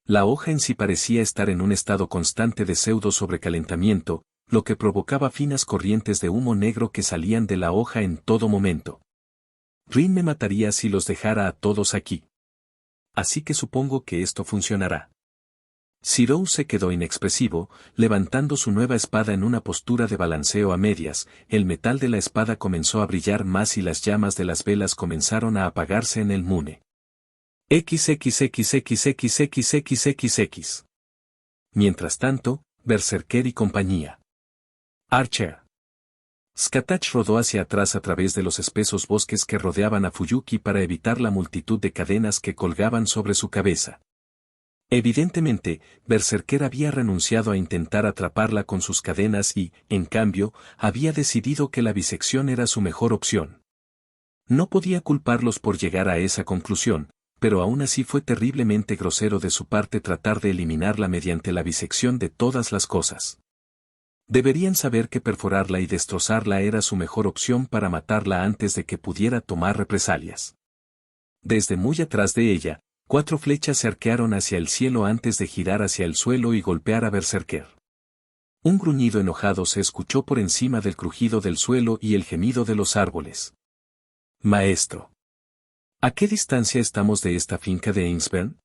La hoja en sí parecía estar en un estado constante de pseudo sobrecalentamiento, lo que provocaba finas corrientes de humo negro que salían de la hoja en todo momento. Rin me mataría si los dejara a todos aquí. Así que supongo que esto funcionará. Zirou se quedó inexpresivo, levantando su nueva espada en una postura de balanceo a medias. El metal de la espada comenzó a brillar más y las llamas de las velas comenzaron a apagarse en el mune. XXXXXXXXX. Mientras tanto, Berserker y compañía. Archer. Skatach rodó hacia atrás a través de los espesos bosques que rodeaban a Fuyuki para evitar la multitud de cadenas que colgaban sobre su cabeza. Evidentemente, Berserker había renunciado a intentar atraparla con sus cadenas y, en cambio, había decidido que la bisección era su mejor opción. No podía culparlos por llegar a esa conclusión, pero aún así fue terriblemente grosero de su parte tratar de eliminarla mediante la bisección de todas las cosas. Deberían saber que perforarla y destrozarla era su mejor opción para matarla antes de que pudiera tomar represalias. Desde muy atrás de ella, 4 flechas se arquearon hacia el cielo antes de girar hacia el suelo y golpear a Berserker. Un gruñido enojado se escuchó por encima del crujido del suelo y el gemido de los árboles. Maestro. ¿A qué distancia estamos de esta finca de Ainsburn?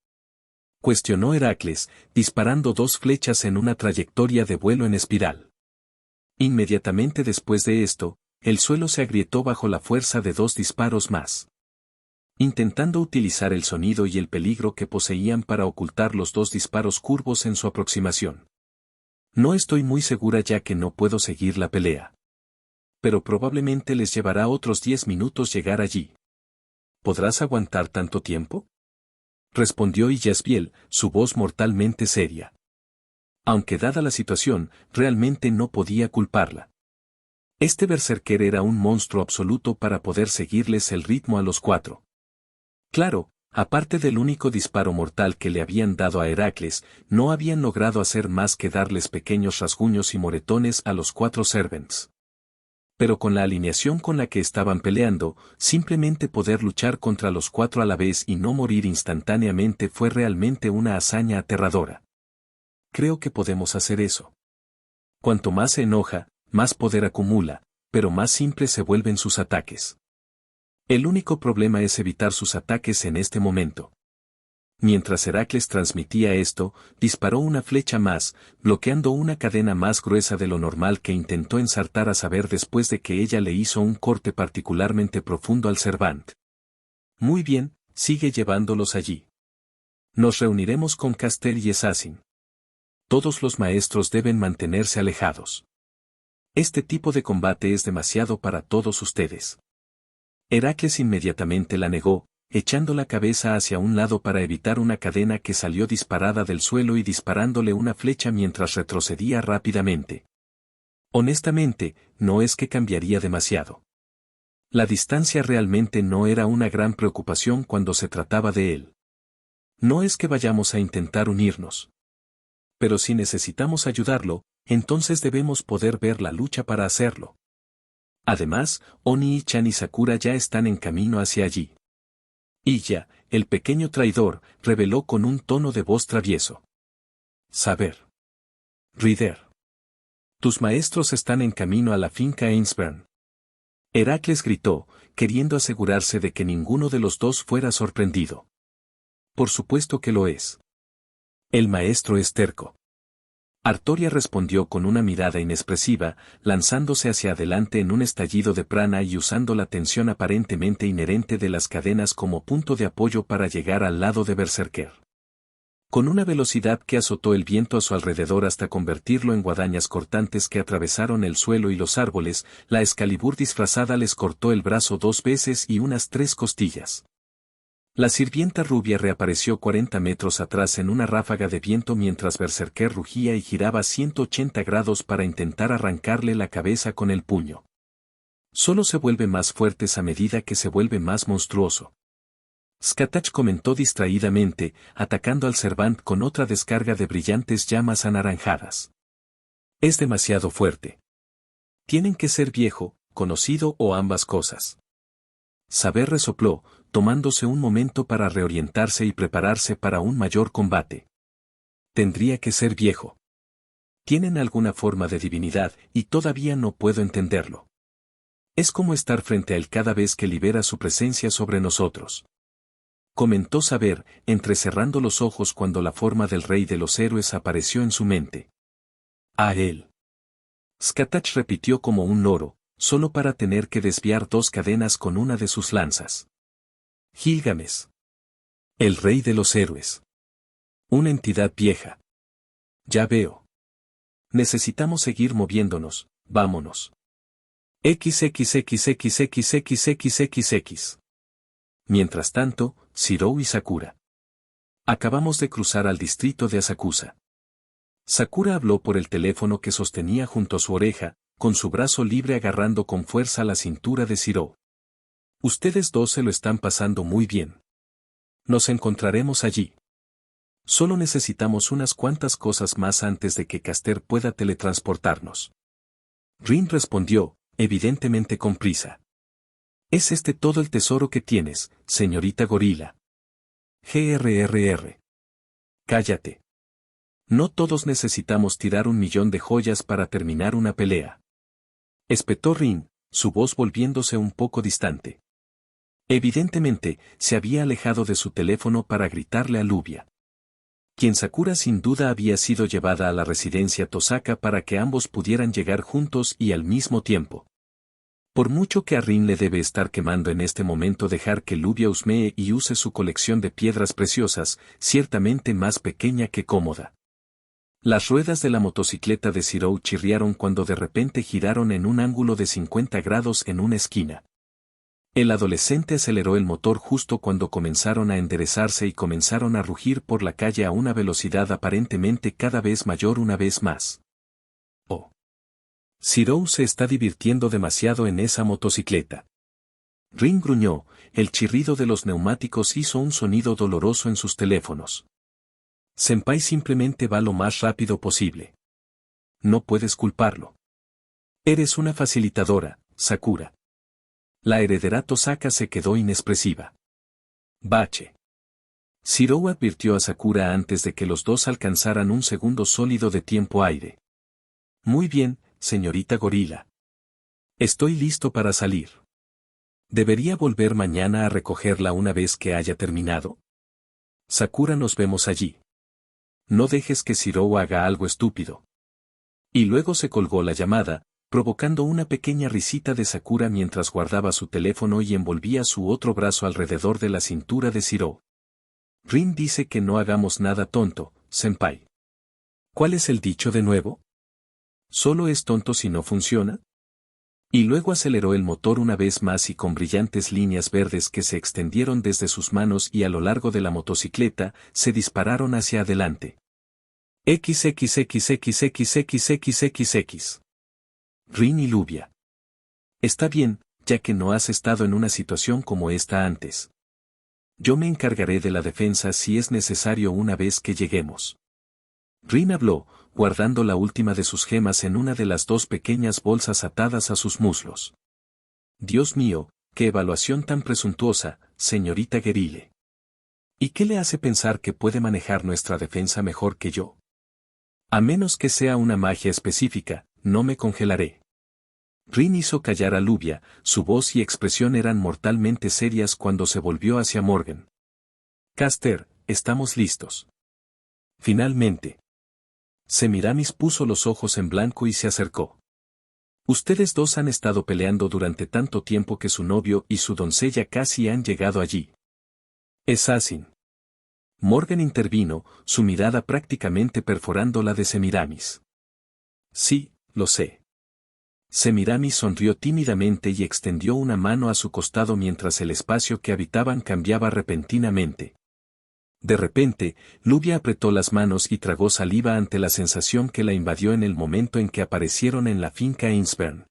Cuestionó Heracles, disparando 2 flechas en una trayectoria de vuelo en espiral. Inmediatamente después de esto, el suelo se agrietó bajo la fuerza de 2 disparos más. Intentando utilizar el sonido y el peligro que poseían para ocultar los 2 disparos curvos en su aproximación. No estoy muy segura ya que no puedo seguir la pelea. Pero probablemente les llevará otros 10 minutos llegar allí. ¿Podrás aguantar tanto tiempo? Respondió Yasbiel, su voz mortalmente seria. Aunque dada la situación, realmente no podía culparla. Este berserker era un monstruo absoluto para poder seguirles el ritmo a los 4. Claro, aparte del único disparo mortal que le habían dado a Heracles, no habían logrado hacer más que darles pequeños rasguños y moretones a los 4 servants. Pero con la alineación con la que estaban peleando, simplemente poder luchar contra los 4 a la vez y no morir instantáneamente fue realmente una hazaña aterradora. Creo que podemos hacer eso. Cuanto más se enoja, más poder acumula, pero más simples se vuelven sus ataques. El único problema es evitar sus ataques en este momento. Mientras Heracles transmitía esto, disparó una flecha más, bloqueando una cadena más gruesa de lo normal que intentó ensartar a saber después de que ella le hizo un corte particularmente profundo al Servant. Muy bien, sigue llevándolos allí. Nos reuniremos con Castel y Assassin. Todos los maestros deben mantenerse alejados. Este tipo de combate es demasiado para todos ustedes. Heracles inmediatamente la negó, echando la cabeza hacia un lado para evitar una cadena que salió disparada del suelo y disparándole una flecha mientras retrocedía rápidamente. Honestamente, no es que cambiaría demasiado. La distancia realmente no era una gran preocupación cuando se trataba de él. No es que vayamos a intentar unirnos. Pero si necesitamos ayudarlo, entonces debemos poder ver la lucha para hacerlo. Además, Oni-chan y Sakura ya están en camino hacia allí. Iya, el pequeño traidor, reveló con un tono de voz travieso. Saber. Rider. Tus maestros están en camino a la finca Ainsburn. Heracles gritó, queriendo asegurarse de que ninguno de los dos fuera sorprendido. Por supuesto que lo es. El maestro es terco. Artoria respondió con una mirada inexpresiva, lanzándose hacia adelante en un estallido de prana y usando la tensión aparentemente inherente de las cadenas como punto de apoyo para llegar al lado de Berserker. Con una velocidad que azotó el viento a su alrededor hasta convertirlo en guadañas cortantes que atravesaron el suelo y los árboles, la Excalibur disfrazada les cortó el brazo 2 veces y unas 3 costillas. La sirvienta rubia reapareció 40 metros atrás en una ráfaga de viento mientras Berserker rugía y giraba 180 grados para intentar arrancarle la cabeza con el puño. Solo se vuelve más fuertes a medida que se vuelve más monstruoso. Skatach comentó distraídamente, atacando al Servant con otra descarga de brillantes llamas anaranjadas. Es demasiado fuerte. Tienen que ser viejo, conocido o ambas cosas. Saber resopló, tomándose un momento para reorientarse y prepararse para un mayor combate. Tendría que ser viejo. Tienen alguna forma de divinidad y todavía no puedo entenderlo. Es como estar frente a él cada vez que libera su presencia sobre nosotros. Comentó Saber, entrecerrando los ojos cuando la forma del rey de los héroes apareció en su mente. A él. Skatach repitió como un loro, solo para tener que desviar 2 cadenas con una de sus lanzas. Gilgamesh. El rey de los héroes. Una entidad vieja. Ya veo. Necesitamos seguir moviéndonos, vámonos. XXXXXXXXX. Mientras tanto, Shirou y Sakura. Acabamos de cruzar al distrito de Asakusa. Sakura habló por el teléfono que sostenía junto a su oreja, con su brazo libre agarrando con fuerza la cintura de Shirou. Ustedes dos se lo están pasando muy bien. Nos encontraremos allí. Solo necesitamos unas cuantas cosas más antes de que Caster pueda teletransportarnos. Rin respondió, evidentemente con prisa. ¿Es este todo el tesoro que tienes, señorita gorila? GRRR. Cállate. No todos necesitamos tirar 1.000.000 de joyas para terminar una pelea. Espetó Rin, su voz volviéndose un poco distante. Evidentemente, se había alejado de su teléfono para gritarle a Luvia. Quien Sakura sin duda había sido llevada a la residencia Tosaka para que ambos pudieran llegar juntos y al mismo tiempo. Por mucho que a Rin le debe estar quemando en este momento dejar que Luvia husmee y use su colección de piedras preciosas, ciertamente más pequeña que cómoda. Las ruedas de la motocicleta de Shirou chirriaron cuando de repente giraron en un ángulo de 50 grados en una esquina. El adolescente aceleró el motor justo cuando comenzaron a enderezarse y comenzaron a rugir por la calle a una velocidad aparentemente cada vez mayor una vez más. Oh. Shirou se está divirtiendo demasiado en esa motocicleta. Rin gruñó, el chirrido de los neumáticos hizo un sonido doloroso en sus teléfonos. Senpai simplemente va lo más rápido posible. No puedes culparlo. Eres una facilitadora, Sakura. La heredera Tosaka se quedó inexpresiva. Bache. Shirou advirtió a Sakura antes de que los dos alcanzaran un segundo sólido de tiempo aire. Muy bien, señorita gorila. Estoy listo para salir. ¿Debería volver mañana a recogerla una vez que haya terminado? Sakura, nos vemos allí. No dejes que Shirou haga algo estúpido. Y luego se colgó la llamada, provocando una pequeña risita de Sakura mientras guardaba su teléfono y envolvía su otro brazo alrededor de la cintura de Shirou. Rin dice que no hagamos nada tonto, senpai. ¿Cuál es el dicho de nuevo? ¿Solo es tonto si no funciona? Y luego aceleró el motor una vez más y con brillantes líneas verdes que se extendieron desde sus manos y a lo largo de la motocicleta, se dispararon hacia adelante. XXXXXXXXX. Rin y Luvia. Está bien, ya que no has estado en una situación como esta antes. Yo me encargaré de la defensa si es necesario una vez que lleguemos. Rin habló, guardando la última de sus gemas en una de las 2 pequeñas bolsas atadas a sus muslos. Dios mío, qué evaluación tan presuntuosa, señorita Guerile. ¿Y qué le hace pensar que puede manejar nuestra defensa mejor que yo? A menos que sea una magia específica, no me congelaré. Rin hizo callar a Luvia, su voz y expresión eran mortalmente serias cuando se volvió hacia Morgan. Caster, estamos listos. Finalmente. Semiramis puso los ojos en blanco y se acercó. Ustedes dos han estado peleando durante tanto tiempo que su novio y su doncella casi han llegado allí. Assassin. Morgan intervino, su mirada prácticamente perforando la de Semiramis. Sí, lo sé. Semiramis sonrió tímidamente y extendió una mano a su costado mientras el espacio que habitaban cambiaba repentinamente. De repente, Lluvia apretó las manos y tragó saliva ante la sensación que la invadió en el momento en que aparecieron en la finca Ainsburn.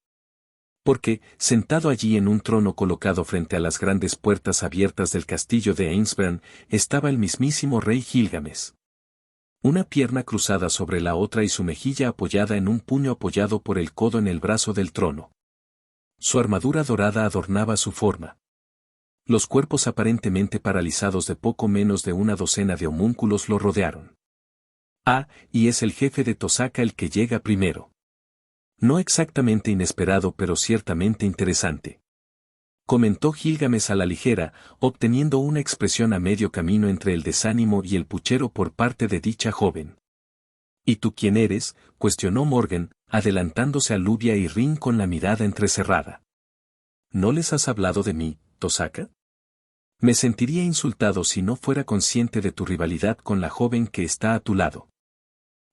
Porque, sentado allí en un trono colocado frente a las grandes puertas abiertas del castillo de Ainsburn, estaba el mismísimo rey Gilgamesh. Una pierna cruzada sobre la otra y su mejilla apoyada en un puño apoyado por el codo en el brazo del trono. Su armadura dorada adornaba su forma. Los cuerpos aparentemente paralizados de poco menos de una docena de homúnculos lo rodearon. Ah, y es el jefe de Tosaka el que llega primero. No exactamente inesperado pero ciertamente interesante. Comentó Gilgamesh a la ligera, obteniendo una expresión a medio camino entre el desánimo y el puchero por parte de dicha joven. ¿Y tú quién eres?, cuestionó Morgan, adelantándose a Lluvia y Rin con la mirada entrecerrada. ¿No les has hablado de mí, Tosaka? Me sentiría insultado si no fuera consciente de tu rivalidad con la joven que está a tu lado.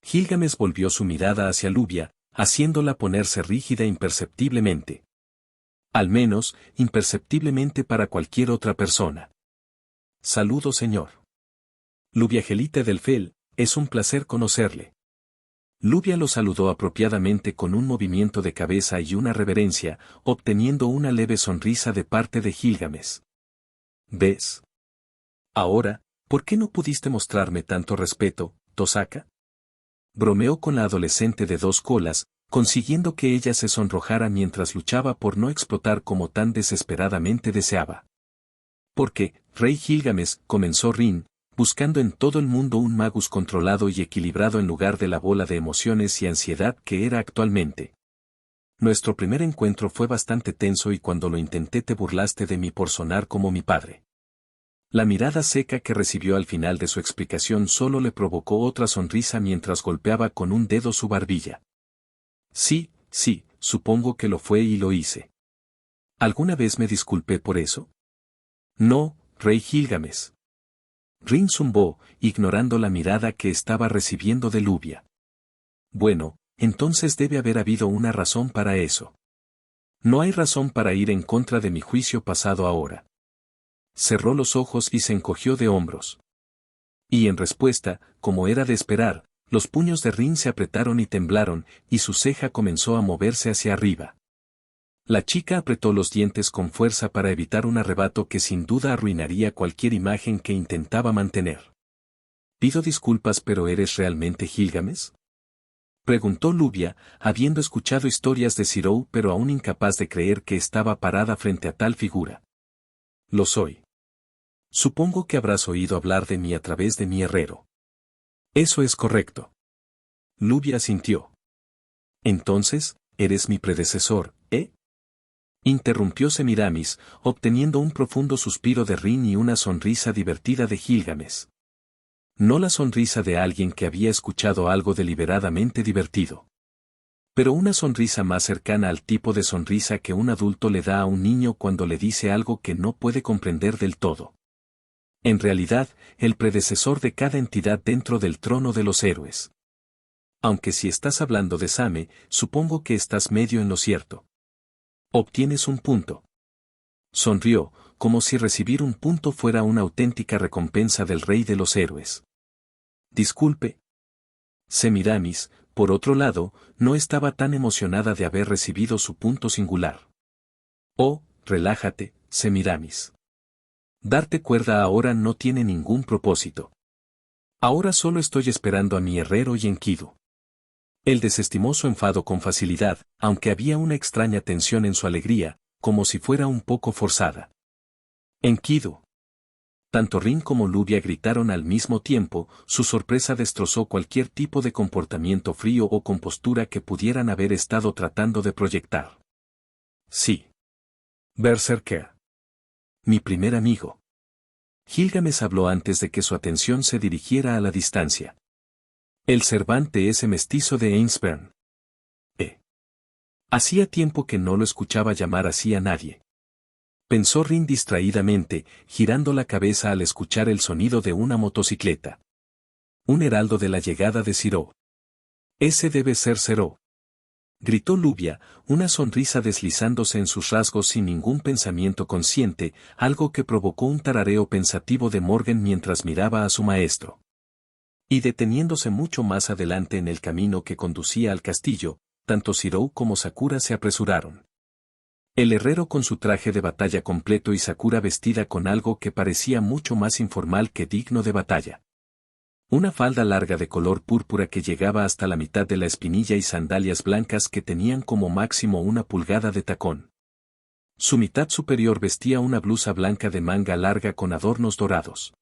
Gilgamesh volvió su mirada hacia Lluvia, haciéndola ponerse rígida imperceptiblemente. Al menos, imperceptiblemente para cualquier otra persona. Saludo, señor. Lluvia Gelite del Fel, es un placer conocerle. Lluvia lo saludó apropiadamente con un movimiento de cabeza y una reverencia, obteniendo una leve sonrisa de parte de Gilgamesh. ¿Ves? Ahora, ¿por qué no pudiste mostrarme tanto respeto, Tosaka? Bromeó con la adolescente de 2 colas, consiguiendo que ella se sonrojara mientras luchaba por no explotar como tan desesperadamente deseaba. Porque, Rey Gilgamesh, comenzó Rin, buscando en todo el mundo un magus controlado y equilibrado en lugar de la bola de emociones y ansiedad que era actualmente. Nuestro primer encuentro fue bastante tenso y cuando lo intenté te burlaste de mí por sonar como mi padre. La mirada seca que recibió al final de su explicación solo le provocó otra sonrisa mientras golpeaba con un dedo su barbilla. Sí, supongo que lo fue y lo hice. ¿Alguna vez me disculpé por eso? No, Rey Gilgamesh. Rin zumbó, ignorando la mirada que estaba recibiendo de Lluvia. Bueno, entonces debe haber habido una razón para eso. No hay razón para ir en contra de mi juicio pasado ahora. Cerró los ojos y se encogió de hombros. Y en respuesta, como era de esperar, los puños de Rin se apretaron y temblaron, y su ceja comenzó a moverse hacia arriba. La chica apretó los dientes con fuerza para evitar un arrebato que sin duda arruinaría cualquier imagen que intentaba mantener. «Pido disculpas, pero ¿eres realmente Gilgamesh?», preguntó Lluvia, habiendo escuchado historias de Zirou pero aún incapaz de creer que estaba parada frente a tal figura. «Lo soy. Supongo que habrás oído hablar de mí a través de mi herrero». «Eso es correcto». Lluvia asintió. «Entonces, eres mi predecesor, ¿eh?», interrumpió Semiramis, obteniendo un profundo suspiro de Rin y una sonrisa divertida de Gilgamesh. No la sonrisa de alguien que había escuchado algo deliberadamente divertido. Pero una sonrisa más cercana al tipo de sonrisa que un adulto le da a un niño cuando le dice algo que no puede comprender del todo. En realidad, el predecesor de cada entidad dentro del trono de los héroes. Aunque si estás hablando de Same, supongo que estás medio en lo cierto. Obtienes un punto. Sonrió, como si recibir un punto fuera una auténtica recompensa del rey de los héroes. Disculpe. Semiramis, por otro lado, no estaba tan emocionada de haber recibido su punto singular. Oh, relájate, Semiramis. Darte cuerda ahora no tiene ningún propósito. Ahora solo estoy esperando a mi herrero y Enkidu. Él desestimó su enfado con facilidad, aunque había una extraña tensión en su alegría, como si fuera un poco forzada. Enkidu. Tanto Rin como Lluvia gritaron al mismo tiempo, su sorpresa destrozó cualquier tipo de comportamiento frío o compostura que pudieran haber estado tratando de proyectar. Sí. Berserker. Mi primer amigo. Gilgamesh habló antes de que su atención se dirigiera a la distancia. El Cervante ese mestizo de Ainsburn. Hacía tiempo que no lo escuchaba llamar así a nadie. Pensó Rin distraídamente, girando la cabeza al escuchar el sonido de una motocicleta. Un heraldo de la llegada de Zero. Ese debe ser Zero. Gritó Luvia, una sonrisa deslizándose en sus rasgos sin ningún pensamiento consciente, algo que provocó un tarareo pensativo de Morgan mientras miraba a su maestro. Y deteniéndose mucho más adelante en el camino que conducía al castillo, tanto Zero como Sakura se apresuraron. El herrero con su traje de batalla completo y Sakura vestida con algo que parecía mucho más informal que digno de batalla. Una falda larga de color púrpura que llegaba hasta la mitad de la espinilla y sandalias blancas que tenían como máximo 1 pulgada de tacón. Su mitad superior vestía una blusa blanca de manga larga con adornos dorados.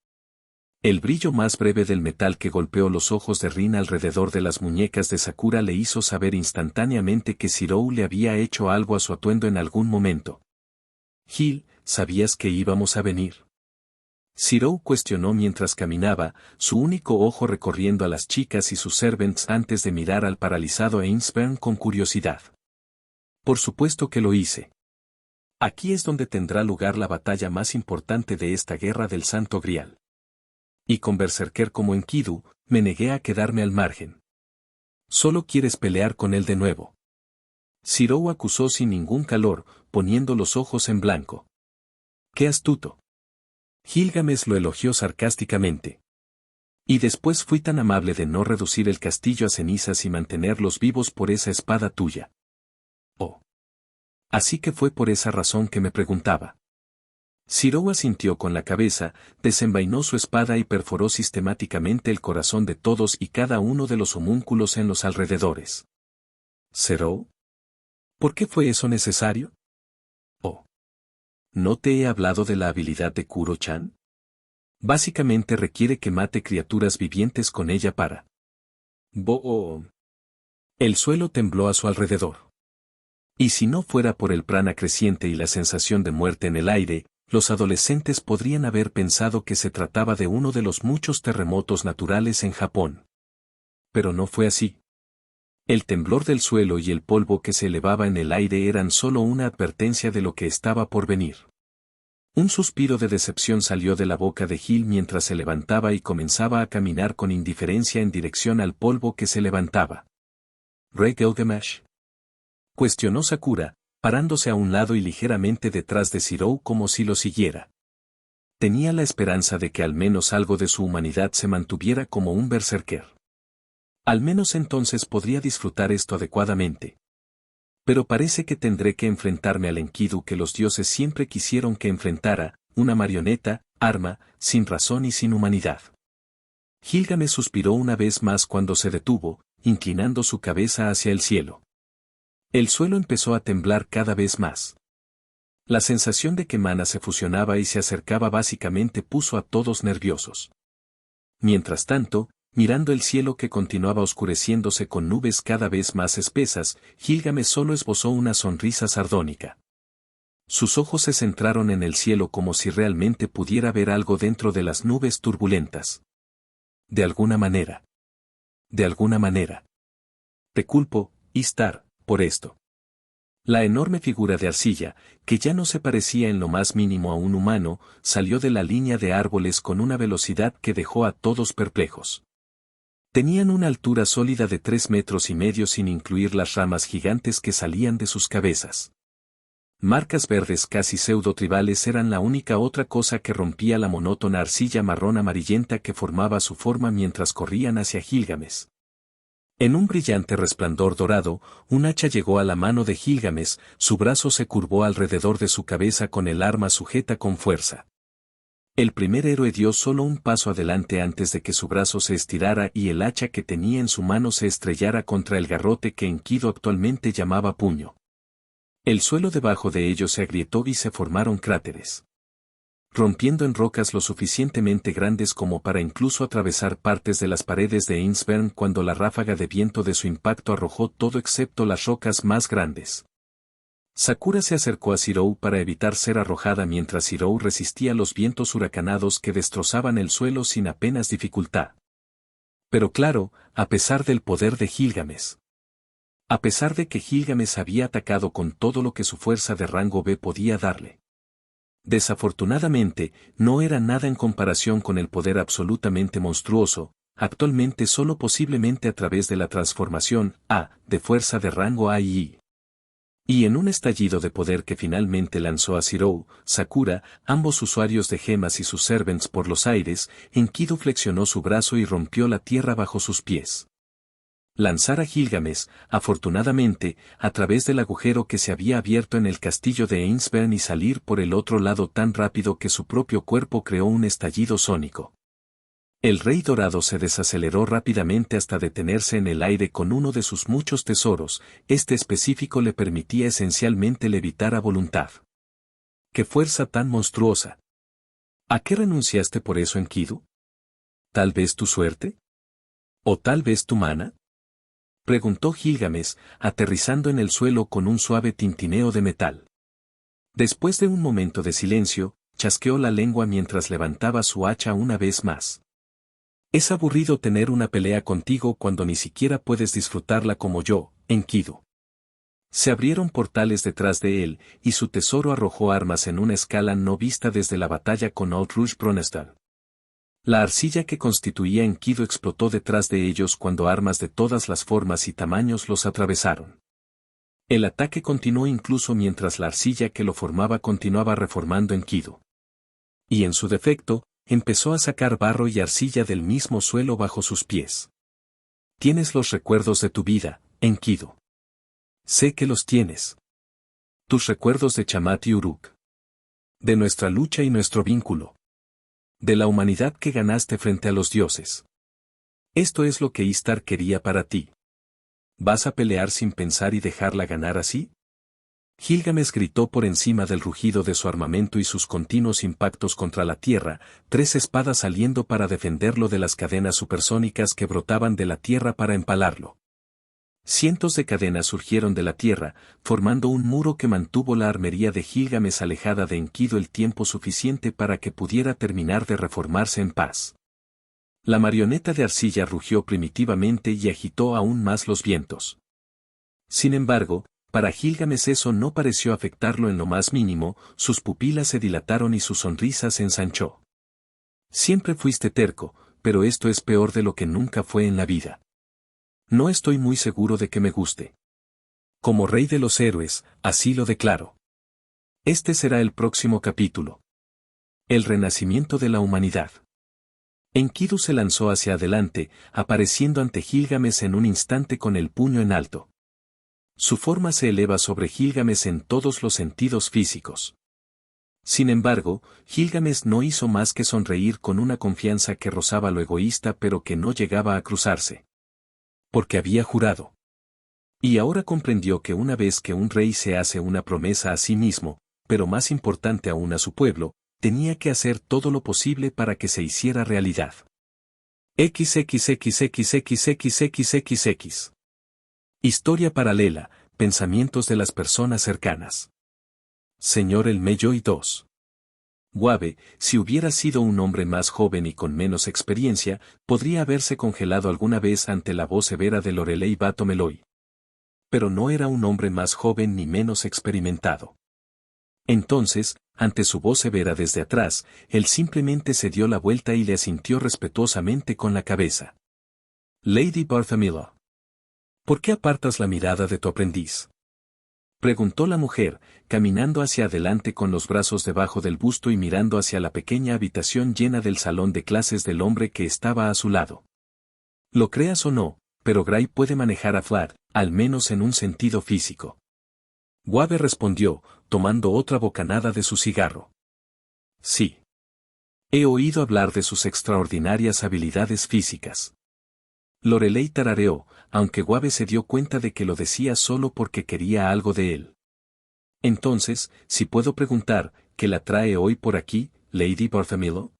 El brillo más breve del metal que golpeó los ojos de Rin alrededor de las muñecas de Sakura le hizo saber instantáneamente que Zero le había hecho algo a su atuendo en algún momento. «Gil, ¿sabías que íbamos a venir?». Zero cuestionó mientras caminaba, su único ojo recorriendo a las chicas y sus servants antes de mirar al paralizado Ainsburn con curiosidad. «Por supuesto que lo hice. Aquí es donde tendrá lugar la batalla más importante de esta guerra del Santo Grial. Y con berserker como Enkidu, me negué a quedarme al margen. Solo quieres pelear con él de nuevo». Zero acusó sin ningún calor, poniendo los ojos en blanco. «¡Qué astuto!». Gilgamesh lo elogió sarcásticamente. «Y después fui tan amable de no reducir el castillo a cenizas y mantenerlos vivos por esa espada tuya». «Oh. Así que fue por esa razón que me preguntaba». Zero asintió con la cabeza, desenvainó su espada y perforó sistemáticamente el corazón de todos y cada uno de los homúnculos en los alrededores. «¿Zero? ¿Por qué fue eso necesario?». «Oh. ¿No te he hablado de la habilidad de Kuro-chan? Básicamente requiere que mate criaturas vivientes con ella para». «Oh». El suelo tembló a su alrededor. Y si no fuera por el prana creciente y la sensación de muerte en el aire, los adolescentes podrían haber pensado que se trataba de uno de los muchos terremotos naturales en Japón. Pero no fue así. El temblor del suelo y el polvo que se elevaba en el aire eran solo una advertencia de lo que estaba por venir. Un suspiro de decepción salió de la boca de Gil mientras se levantaba y comenzaba a caminar con indiferencia en dirección al polvo que se levantaba. «¿Rey Gilgamesh?», cuestionó Sakura, parándose a un lado y ligeramente detrás de Zero como si lo siguiera. Tenía la esperanza de que al menos algo de su humanidad se mantuviera como un berserker. Al menos entonces podría disfrutar esto adecuadamente. Pero parece que tendré que enfrentarme al Enkidu que los dioses siempre quisieron que enfrentara, una marioneta, arma, sin razón y sin humanidad. Gilgamesh suspiró una vez más cuando se detuvo, inclinando su cabeza hacia el cielo. El suelo empezó a temblar cada vez más. La sensación de que Mana se fusionaba y se acercaba básicamente puso a todos nerviosos. Mientras tanto, mirando el cielo que continuaba oscureciéndose con nubes cada vez más espesas, Gilgamesh solo esbozó una sonrisa sardónica. Sus ojos se centraron en el cielo como si realmente pudiera ver algo dentro de las nubes turbulentas. De alguna manera. De alguna manera. Te culpo, Istar, por esto. La enorme figura de arcilla, que ya no se parecía en lo más mínimo a un humano, salió de la línea de árboles con una velocidad que dejó a todos perplejos. Tenían una altura sólida de 3,5 metros sin incluir las ramas gigantes que salían de sus cabezas. Marcas verdes casi pseudo-tribales eran la única otra cosa que rompía la monótona arcilla marrón amarillenta que formaba su forma mientras corrían hacia Gilgamesh. En un brillante resplandor dorado, un hacha llegó a la mano de Gilgamesh, su brazo se curvó alrededor de su cabeza con el arma sujeta con fuerza. El primer héroe dio solo un paso adelante antes de que su brazo se estirara y el hacha que tenía en su mano se estrellara contra el garrote que Enkidu actualmente llamaba puño. El suelo debajo de ellos se agrietó y se formaron cráteres, rompiendo en rocas lo suficientemente grandes como para incluso atravesar partes de las paredes de Ainsburn cuando la ráfaga de viento de su impacto arrojó todo excepto las rocas más grandes. Sakura se acercó a Zero para evitar ser arrojada mientras Zero resistía los vientos huracanados que destrozaban el suelo sin apenas dificultad. Pero claro, a pesar del poder de Gilgamesh. A pesar de que Gilgamesh había atacado con todo lo que su fuerza de rango B podía darle. Desafortunadamente, no era nada en comparación con el poder absolutamente monstruoso, actualmente solo posiblemente a través de la transformación A de fuerza de rango A y I. Y en un estallido de poder que finalmente lanzó a Zero, Sakura, ambos usuarios de gemas y sus servants por los aires, Enkidu flexionó su brazo y rompió la tierra bajo sus pies. Lanzar a Gilgamesh, afortunadamente, a través del agujero que se había abierto en el castillo de Ainsburn y salir por el otro lado tan rápido que su propio cuerpo creó un estallido sónico. El Rey Dorado se desaceleró rápidamente hasta detenerse en el aire con uno de sus muchos tesoros, este específico le permitía esencialmente levitar a voluntad. ¡Qué fuerza tan monstruosa! ¿A qué renunciaste por eso, Enkidu? ¿Tal vez tu suerte? ¿O tal vez tu mana? Preguntó Gilgamesh, aterrizando en el suelo con un suave tintineo de metal. Después de un momento de silencio, chasqueó la lengua mientras levantaba su hacha una vez más. Es aburrido tener una pelea contigo cuando ni siquiera puedes disfrutarla como yo, Enkidu. Se abrieron portales detrás de él, y su tesoro arrojó armas en una escala no vista desde la batalla con Outrush Bronestad. La arcilla que constituía Enkidu explotó detrás de ellos cuando armas de todas las formas y tamaños los atravesaron. El ataque continuó incluso mientras la arcilla que lo formaba continuaba reformando Enkidu. Y en su defecto, empezó a sacar barro y arcilla del mismo suelo bajo sus pies. Tienes los recuerdos de tu vida, Enkidu. Sé que los tienes. Tus recuerdos de Chamat y Uruk. De nuestra lucha y nuestro vínculo. De la humanidad que ganaste frente a los dioses. Esto es lo que Istar quería para ti. ¿Vas a pelear sin pensar y dejarla ganar así? Gilgamesh gritó por encima del rugido de su armamento y sus continuos impactos contra la tierra, 3 espadas saliendo para defenderlo de las cadenas supersónicas que brotaban de la tierra para empalarlo. Cientos de cadenas surgieron de la tierra, formando un muro que mantuvo la armería de Gilgamesh alejada de Enkidu el tiempo suficiente para que pudiera terminar de reformarse en paz. La marioneta de arcilla rugió primitivamente y agitó aún más los vientos. Sin embargo, para Gilgamesh eso no pareció afectarlo en lo más mínimo, sus pupilas se dilataron y su sonrisa se ensanchó. Siempre fuiste terco, pero esto es peor de lo que nunca fue en la vida. No estoy muy seguro de que me guste. Como rey de los héroes, así lo declaro. Este será el próximo capítulo. El renacimiento de la humanidad. Enkidu se lanzó hacia adelante, apareciendo ante Gilgamesh en un instante con el puño en alto. Su forma se eleva sobre Gilgamesh en todos los sentidos físicos. Sin embargo, Gilgamesh no hizo más que sonreír con una confianza que rozaba lo egoísta pero que no llegaba a cruzarse. Porque había jurado. Y ahora comprendió que una vez que un rey se hace una promesa a sí mismo, pero más importante aún a su pueblo, tenía que hacer todo lo posible para que se hiciera realidad. XXXXXXXXX. Historia paralela, pensamientos de las personas cercanas. Señor El Mello y 2. Wabe, si hubiera sido un hombre más joven y con menos experiencia, podría haberse congelado alguna vez ante la voz severa de Lorelei Batomeloy. Pero no era un hombre más joven ni menos experimentado. Entonces, ante su voz severa desde atrás, él simplemente se dio la vuelta y le asintió respetuosamente con la cabeza. Lady Bartholomew. ¿Por qué apartas la mirada de tu aprendiz? Preguntó la mujer, caminando hacia adelante con los brazos debajo del busto y mirando hacia la pequeña habitación llena del salón de clases del hombre que estaba a su lado. Lo creas o no, pero Gray puede manejar a Flad, al menos en un sentido físico. Wabe respondió, tomando otra bocanada de su cigarro. Sí. He oído hablar de sus extraordinarias habilidades físicas. Lorelei tarareó, aunque Wabe se dio cuenta de que lo decía solo porque quería algo de él. Entonces, si puedo preguntar, ¿qué la trae hoy por aquí, Lady Bartholomew?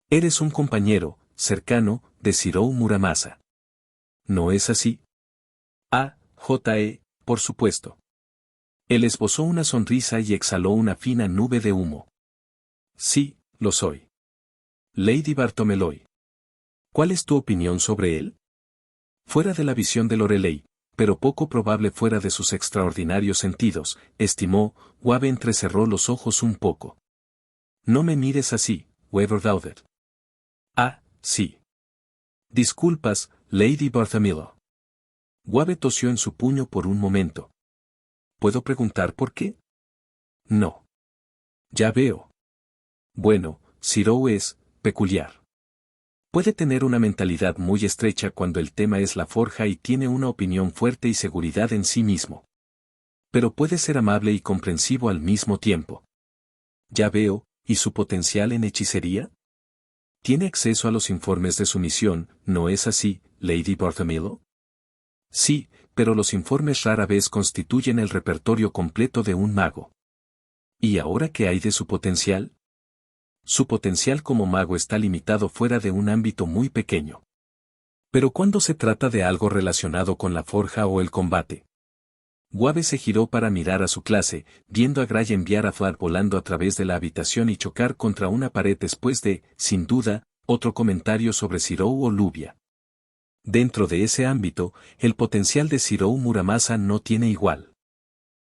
Eres un compañero, cercano, de Zirou Muramasa. ¿No es así? Por supuesto. Él esbozó una sonrisa y exhaló una fina nube de humo. Sí, lo soy. Lady Bartholomew. ¿Cuál es tu opinión sobre él? Fuera de la visión de Lorelei, pero poco probable fuera de sus extraordinarios sentidos, estimó, Wabe entrecerró los ojos un poco. No me mires así, Weaver Daudet. Ah, sí. Disculpas, Lady Bartholomew. Wabe tosió en su puño por un momento. ¿Puedo preguntar por qué? No. Ya veo. Bueno, Ciro es peculiar. Puede tener una mentalidad muy estrecha cuando el tema es la forja y tiene una opinión fuerte y seguridad en sí mismo. Pero puede ser amable y comprensivo al mismo tiempo. Ya veo, ¿y su potencial en hechicería? Tiene acceso a los informes de su misión, ¿no es así, Lady Bartholomew? Sí, pero los informes rara vez constituyen el repertorio completo de un mago. ¿Y ahora qué hay de su potencial? Su potencial como mago está limitado fuera de un ámbito muy pequeño. Pero cuando se trata de algo relacionado con la forja o el combate. Wabe se giró para mirar a su clase, viendo a Gray enviar a Flad volando a través de la habitación y chocar contra una pared después de, sin duda, otro comentario sobre Zirou o Lubia. Dentro de ese ámbito, el potencial de Zirou Muramasa no tiene igual.